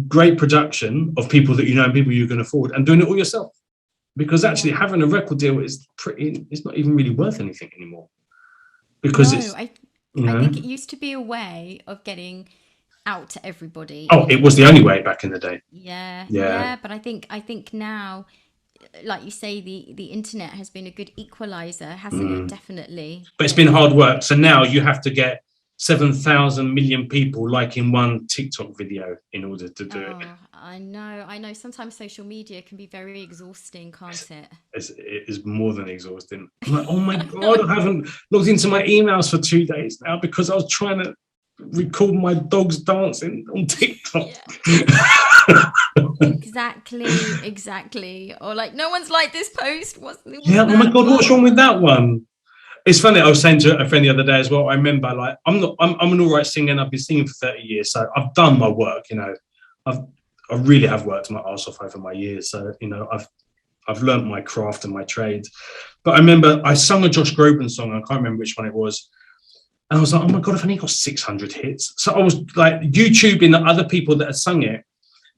great production of people that you know and people you can afford, and doing it all yourself. Because actually having a record deal it's not even really worth anything anymore. Because I think it used to be a way of getting out to everybody. Oh, it was the only way back in the day. Yeah. But I think now like you say, the internet has been a good equalizer, hasn't it? Definitely. But it's That been hard work. So now you have to get 7,000 million people liking one TikTok video in order to do it. oh, I know. Sometimes social media can be very exhausting, can't it? It is more than exhausting. I'm like, oh my God, I haven't logged into my emails for 2 days now because I was trying to record my dogs dancing on TikTok. Yeah. Exactly. Or like, no one's liked this post. Yeah, oh my God, what's wrong with that one? It's funny. I was saying to a friend the other day as well. I remember, like, I'm an all right singer. I've been singing for 30 years, so I've done my work. You know, I really have worked my ass off over my years. So you know, I've learned my craft and my trade. But I remember I sung a Josh Groban song. I can't remember which one it was. And I was like, oh my God, I've only got 600 hits. So I was like YouTubing the other people that had sung it.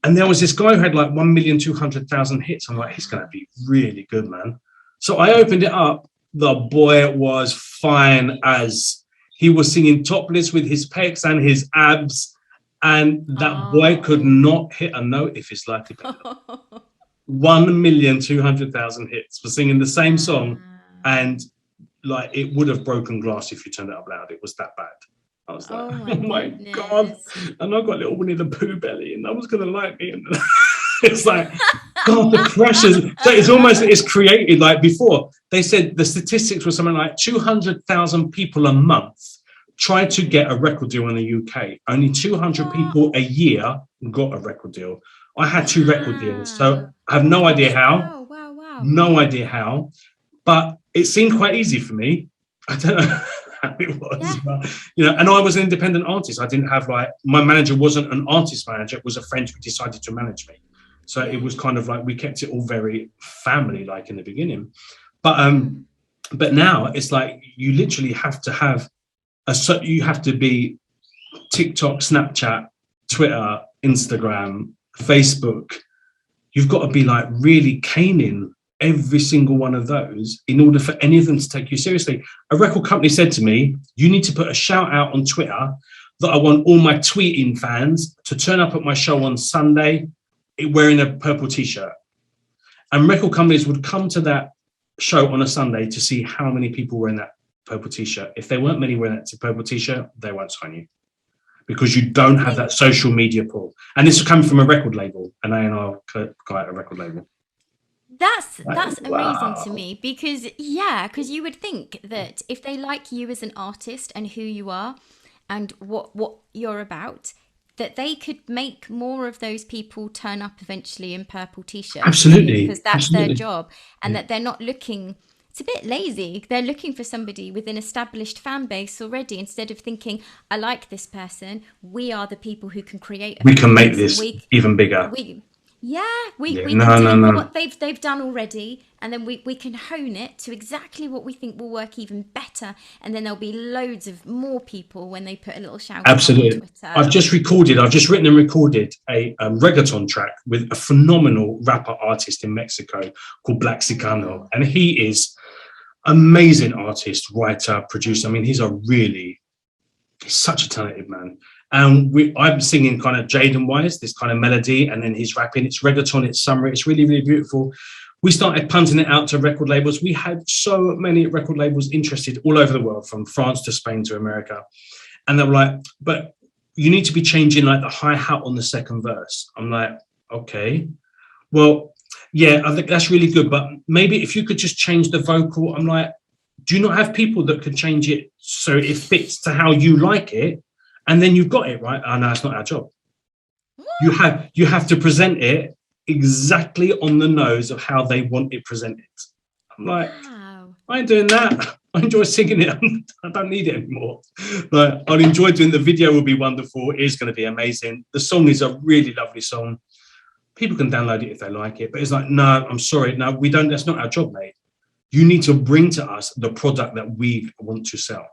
And there was this guy who had like 1,200,000 hits. I'm like, he's going to be really good, man. So I opened it up. The boy was fine as he was singing topless with his pecs and his abs. And that boy could not hit a note if his life depended on it. 1,200,000 hits for singing the same song. And like it would have broken glass if you turned it up loud. It was that bad. I was like, oh my God. And I got little Winnie the Pooh belly and I was going to like me. And it's like, God, the pressures. So it's created like before. They said the statistics were something like 200,000 people a month tried to get a record deal in the UK. Only 200 people a year got a record deal. I had 2 record deals. So I have no idea how. Wow. No idea how. But it seemed quite easy for me. I don't know how it was, but, you know, and I was an independent artist. I didn't have like, my manager wasn't an artist manager. It was a friend who decided to manage me. So it was kind of like, we kept it all very family-like in the beginning. But now it's like, you literally have to have you have to be TikTok, Snapchat, Twitter, Instagram, Facebook. You've got to be like really caning every single one of those in order for any of them to take you seriously. A record company said to me, you need to put a shout out on Twitter that I want all my tweeting fans to turn up at my show on Sunday wearing a purple t-shirt. And record companies would come to that show on a Sunday to see how many people were in that purple t-shirt. If there weren't many wearing that purple t-shirt, they won't sign you because you don't have that social media pull. And this is coming from a record label, an A&R guy at a record label. That's amazing to me because you would think that if they like you as an artist and who you are and what you're about, that they could make more of those people turn up eventually in purple t-shirts. Absolutely. Because that's their job. And that they're not looking, it's a bit lazy. They're looking for somebody with an established fan base already instead of thinking, I like this person. We are the people who can create we can make this even bigger. We can take what they've done already, and then we can hone it to exactly what we think will work even better, and then there'll be loads of more people when they put a little shout out on Twitter. I've just written and recorded a reggaeton track with a phenomenal rapper artist in Mexico called Black Sicano, and he is amazing artist, writer, producer. I mean, he's such a talented man. And I'm singing kind of Jaden wise, this kind of melody, and then he's rapping. It's reggaeton, it's summer, it's really, really beautiful. We started punting it out to record labels. We had so many record labels interested all over the world, from France to Spain to America. And they were like, but you need to be changing like the hi-hat on the second verse. I'm like, okay, well, yeah, I think that's really good. But maybe if you could just change the vocal. I'm like, do you not have people that can change it so it fits to how you like it? And then you've got it, right? Oh, no, it's not our job. You have to present it exactly on the nose of how they want it presented. I'm like, wow. I ain't doing that. I enjoy singing it. I don't need it anymore. Like, I'll enjoy doing the video. Will be wonderful. It is going to be amazing. The song is a really lovely song. People can download it if they like it, but it's like, no, I'm sorry. No, we don't. That's not our job, mate. You need to bring to us the product that we want to sell.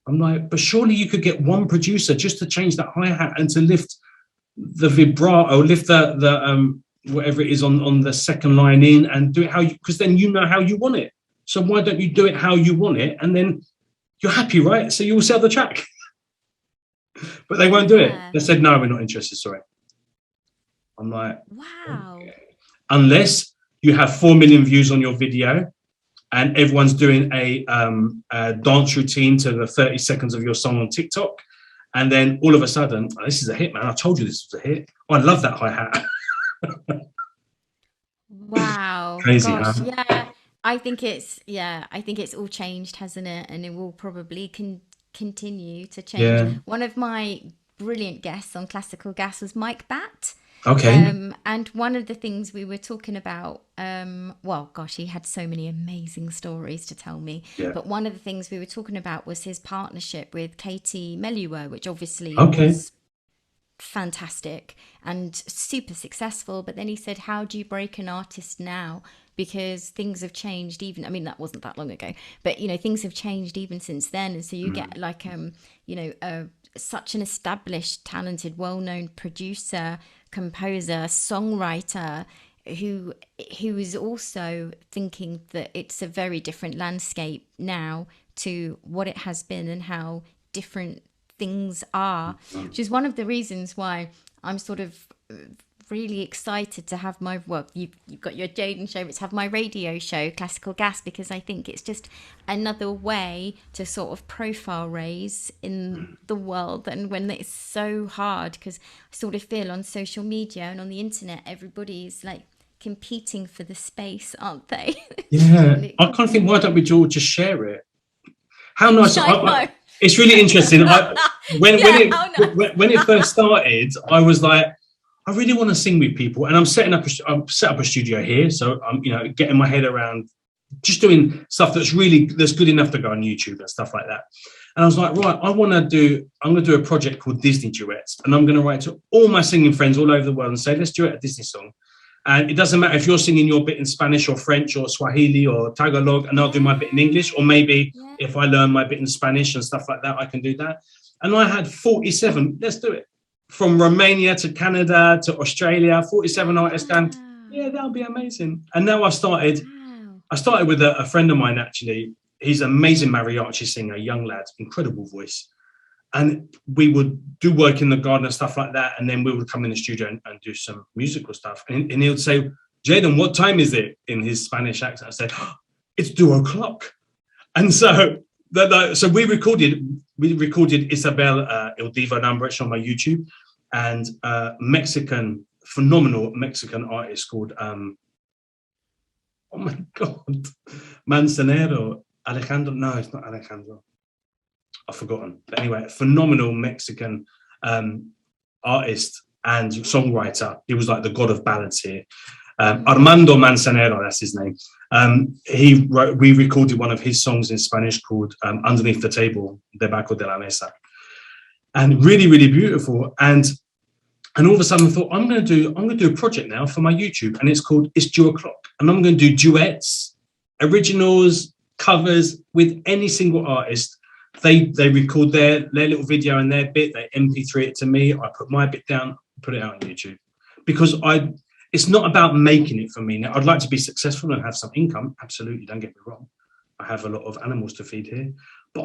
I'm like, but surely you could get one producer just to change that hi-hat and to lift the vibrato, lift the whatever it is on the second line in, and do it how you, because then you know how you want it. So why don't you do it how you want it, and then you're happy, right? So you will sell the track. But they won't do it. They said, no, we're not interested, sorry. I'm like, wow. Okay. Unless you have 4 million views on your video, and everyone's doing a dance routine to the 30 seconds of your song on TikTok. And then all of a sudden, oh, this is a hit, man. I told you this was a hit. Oh, I love that hi-hat. Wow. Crazy, Gosh, huh? yeah. I think it's all changed, hasn't it? And it will probably continue to change. Yeah. One of my brilliant guests on Classical Gas was Mike Batt. Okay. And one of the things we were talking about, well, gosh, he had so many amazing stories to tell me. Yeah. But one of the things we were talking about was his partnership with Katie Melua, which obviously Okay. was fantastic and super successful. But then he said, how do you break an artist now? Because things have changed even, I mean, that wasn't that long ago, but, you know, things have changed even since then. And so you get like, you know, such an established, talented, well-known producer, composer, songwriter who is also thinking that it's a very different landscape now to what it has been and how different things are, which is one of the reasons why I'm sort of really excited to have my, well, you've got your Jaden show, but to have my radio show, Classical Gas, because I think it's just another way to sort of profile raise in the world. And when it's so hard, because I sort of feel on social media and on the internet, everybody's like competing for the space, aren't they? Yeah. I kind of think, why don't we all just share it? How nice. I know. It's really interesting. When Yeah, when it first started, I was like, I really want to sing with people, and I've set up a studio here, so I'm, you know, getting my head around just doing stuff that's good enough to go on YouTube and stuff like that. And I was like, right, I'm going to do a project called Disney Duets, and I'm going to write to all my singing friends all over the world and say, let's duet a Disney song. And it doesn't matter if you're singing your bit in Spanish or French or Swahili or Tagalog, and I'll do my bit in English, or maybe if I learn my bit in Spanish and stuff like that, I can do that. And I had 47, let's do it. From Romania to Canada to Australia, 47 artists done. Yeah, that'll be amazing. And now I started with a friend of mine, actually. He's an amazing mariachi singer, young lad, incredible voice. And we would do work in the garden and stuff like that. And then we would come in the studio and do some musical stuff. And he would say, Jaden, what time is it? In his Spanish accent. I said, oh, it's 2:00. And so we recorded Isabel Il Divo number. It's on my YouTube. And phenomenal Mexican artist called, oh my God, Manzanero. Alejandro. No, it's not Alejandro. I've forgotten. But anyway, phenomenal Mexican artist and songwriter. He was like the god of ballads here. Armando Manzanero, that's his name. We recorded one of his songs in Spanish called Underneath the Table, Debajo de la Mesa. And really, really beautiful. And all of a sudden I thought, I'm going to do a project now for my YouTube, and it's called It's 2:00. And I'm going to do duets, originals, covers with any single artist. They record their little video and their bit, they MP3 it to me, I put my bit down, put it out on YouTube. Because it's not about making it for me. Now, I'd like to be successful and have some income, absolutely, don't get me wrong. I have a lot of animals to feed here. But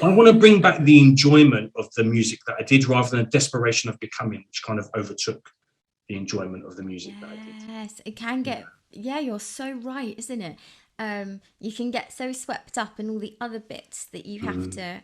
I want to bring back the enjoyment of the music that I did, rather than a desperation of becoming, which kind of overtook the enjoyment of the music that I did. Yes, it can get, yeah, you're so right, isn't it? You can get so swept up in all the other bits that you have to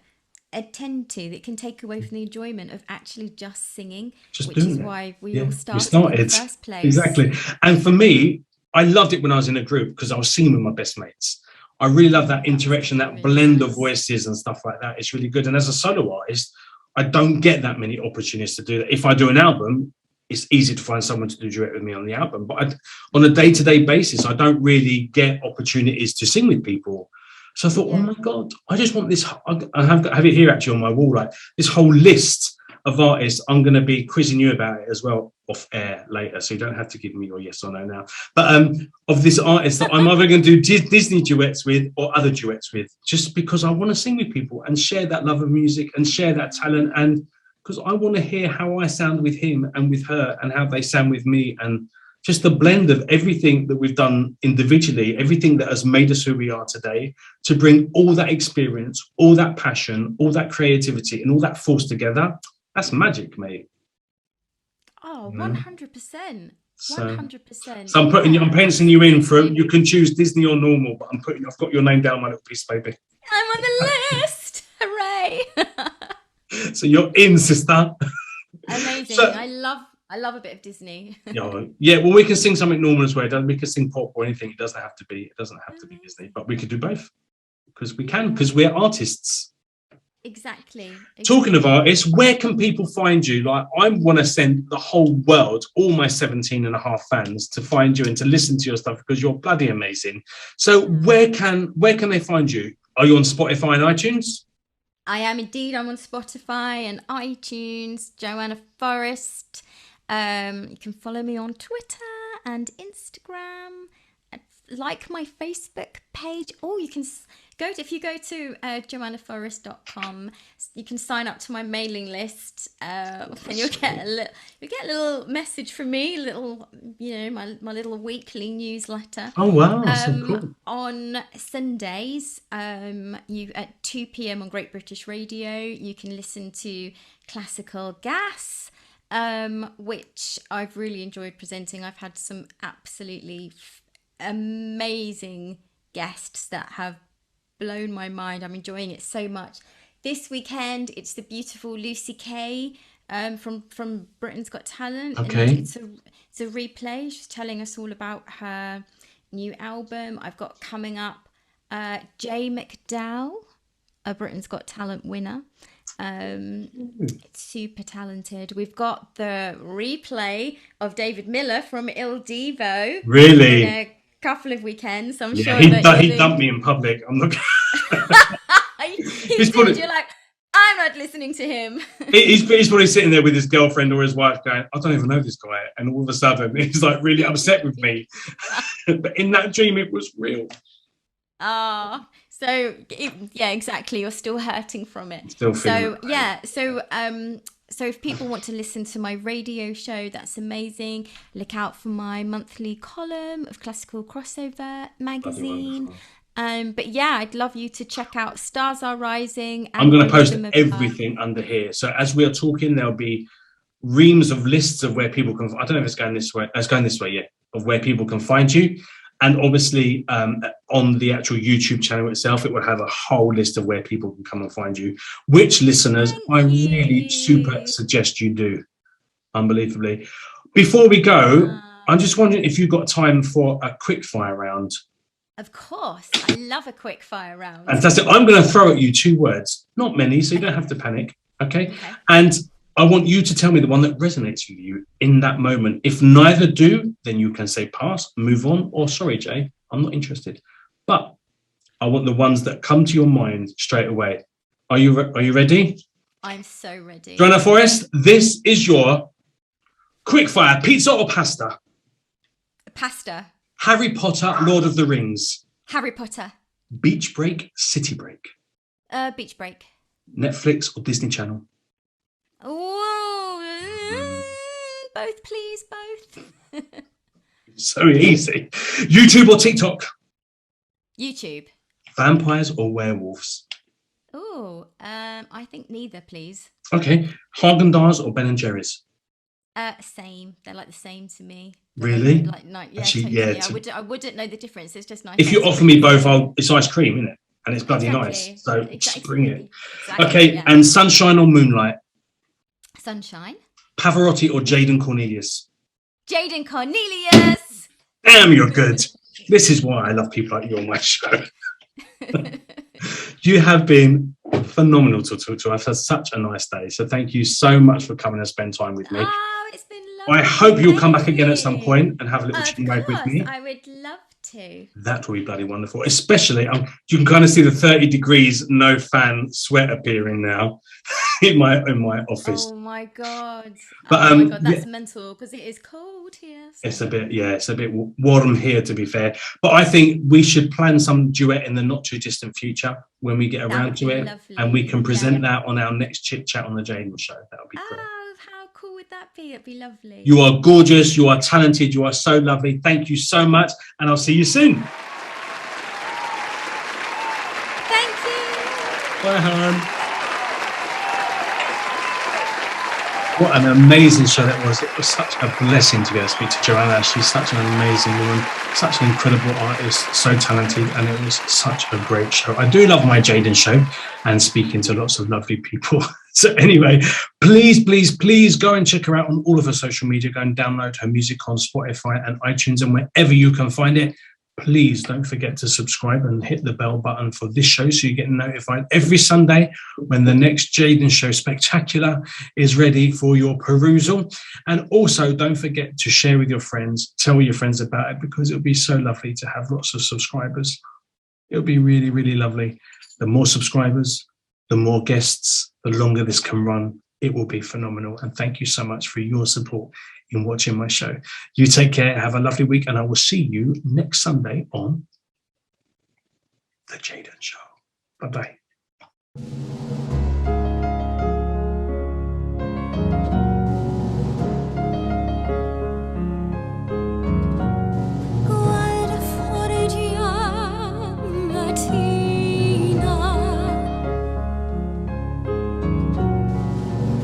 attend to that can take away from the enjoyment of actually just singing, which is why we all started in the first place. Exactly. And for me, I loved it when I was in a group because I was singing with my best mates. I really love that interaction, that blend of voices and stuff like that. It's really good. And as a solo artist, I don't get that many opportunities to do that. If I do an album, it's easy to find someone to do duet with me on the album. But on a day-to-day basis, I don't really get opportunities to sing with people. So I thought, oh my God, I just want this. I have it here actually on my wall, like this whole list of artists. I'm going to be quizzing you about it as well off air later, so you don't have to give me your yes or no now. But of this artist that I'm either going to do Disney duets with or other duets with, just because I want to sing with people and share that love of music and share that talent, and because I want to hear how I sound with him and with her and how they sound with me, and just the blend of everything that we've done individually, everything that has made us who we are today, to bring all that experience, all that passion, all that creativity and all that force together. That's magic, mate. Oh, 100%. So, 100%. so I'm penciling you in for, you can choose Disney or normal, but I've got your name down, my little piece, baby. I'm on the list. Hooray. So you're in, sister. Amazing. So, I love a bit of Disney. yeah, well, we can sing something normal as well. We can sing pop or anything. It doesn't have to be Disney, but we could do both because we're artists. Exactly. Talking of artists, where can people find you? Like, I want to send the whole world, all my 17 and a half fans, to find you and to listen to your stuff because you're bloody amazing. So where can they find you? Are you on Spotify and iTunes? I am indeed. I'm on Spotify and iTunes, Joanna Forest. You can follow me on Twitter and Instagram. Like my Facebook page. Oh, you can if you go to joannaforest.com, you can sign up to my mailing list, and you'll get a little message from me, my little weekly newsletter. Oh wow, so cool. On Sundays, at 2 p.m. on Great British Radio, you can listen to Classical Gas, which I've really enjoyed presenting. I've had some absolutely amazing guests that have blown my mind. I'm enjoying it so much. This weekend, it's the beautiful Lucy Kay from Britain's Got Talent. Okay. And it's a replay. She's telling us all about her new album. I've got coming up Jay McDowell, a Britain's Got Talent winner. It's super talented. We've got the replay of David Miller from Il Divo. Really? In a couple of weekends. I'm yeah, sure he dumped me in public. I'm not. He did. You're like, I'm not listening to him. he's probably sitting there with his girlfriend or his wife going, I don't even know this guy. And all of a sudden, he's like really upset with me. But in that dream, it was real. Yeah, exactly. You're still hurting from it. Still feeling So if people want to listen to my radio show, that's amazing. Look out for my monthly column of Classical Crossover magazine. But yeah, I'd love you to check out Stars Are Rising. I'm going to post everything under here. So as we are talking, there'll be reams of lists of where people can. I don't know if it's going this way. It's going this way, yeah. Of where people can find you. And obviously, on the actual YouTube channel itself, it will have a whole list of where people can come and find you, which listeners I really super suggest you do. Unbelievably. Before we go, I'm just wondering if you've got time for a quick fire round. Of course. I love a quick fire round. Fantastic. I'm going to throw at you 2 words, not many, so you don't have to panic. Okay. And I want you to tell me the one that resonates with you in that moment. If neither do, then you can say pass, move on, or sorry, Jay, I'm not interested. But I want the ones that come to your mind straight away. Are you ready? I'm so ready. Joanna Forest, this is your quickfire. Pizza or pasta? Pasta. Harry Potter, Lord of the Rings. Harry Potter. Beach break, city break. Beach break. Netflix or Disney Channel? Oh, both, please, both. So easy. YouTube or TikTok? YouTube. Vampires or werewolves? Oh, I think neither, please. Okay. Haagen-Dazs or Ben and Jerry's? Same. They're like the same to me. Really? Actually, totally. I wouldn't know the difference. It's just nice. If you offer me both, it's ice cream, isn't it? And it's bloody nice. So just bring it. Exactly, okay. Yeah. And sunshine or moonlight? Sunshine. Pavarotti or Jaden Cornelius? Jaden Cornelius. Damn, you're good. This is why I love people like you on my show. You have been phenomenal to talk to. I've had such a nice day. So thank you so much for coming and spend time with me. Oh, it's been lovely. I hope you'll come back again at some point and have a little chin wag with me. I would love to. That will be bloody wonderful. Especially, you can kind of see the 30 degrees no fan sweat appearing now in my office. Oh my god! But, oh my god, that's mental because it is cold here. So. It's a bit warm here, to be fair. But I think we should plan some duet in the not too distant future when we get around to it, lovely. And we can present that on our next chit chat on the Jaden Show. That would be great. How cool would that be? It'd be lovely. You are gorgeous. You are talented. You are so lovely. Thank you so much, and I'll see you soon. Thank you. Bye, hon. What an amazing show that was. It was such a blessing to be able to speak to Joanna. She's such an amazing woman, such an incredible artist, so talented, and it was such a great show. I do love my Jaden Show and speaking to lots of lovely people. So anyway, please go and check her out on all of her social media. Go and download her music on Spotify and iTunes and wherever you can find it. Please don't forget to subscribe and hit the bell button for this show so you get notified every Sunday when the next Jaden Show Spectacular is ready for your perusal. And also don't forget to share with your friends, tell your friends about it, because it'll be so lovely to have lots of subscribers. It'll be really, really lovely. The more subscribers, the more guests, the longer this can run. It will be phenomenal. And thank you so much for your support in watching my show. You take care, have a lovely week, and I will see you next Sunday on The Jaden Show. Bye-bye.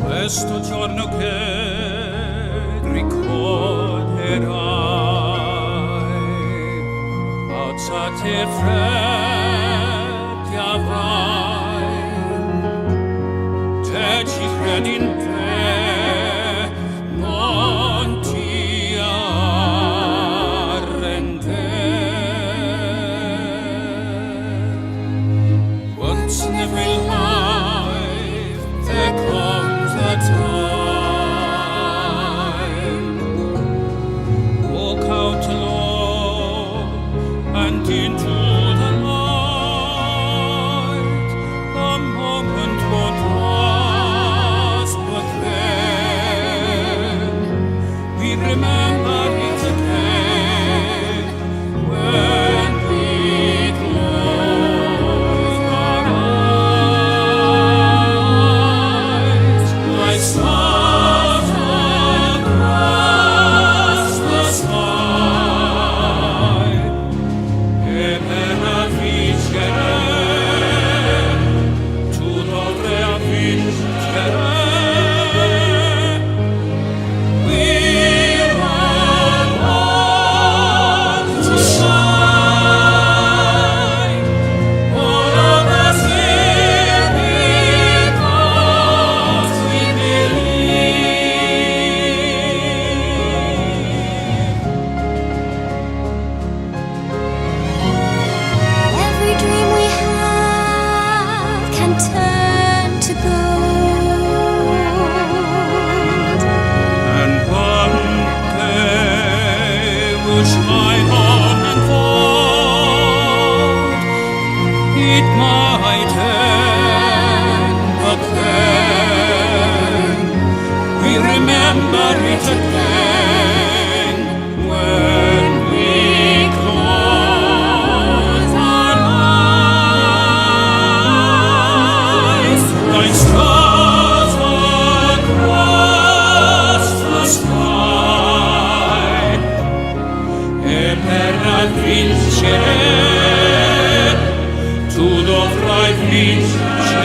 Questo giorno che ricorderai, alzati e freddi avrai, te ci credi in te, non ti arrendere. Once in every life there comes a time, walk out alone and into the light. A moment won't last, but then we remember it again when we close our eyes, like stars across the sky. E per vincere, tu dovrai vincere. We want to shine, all of us here because we believe. Every dream we have can turn to gold. And one day will shine on and fold. It might end, but then we remember it again when we close our eyes, like stars across the sky. E per vincere, tu dovrai vincere.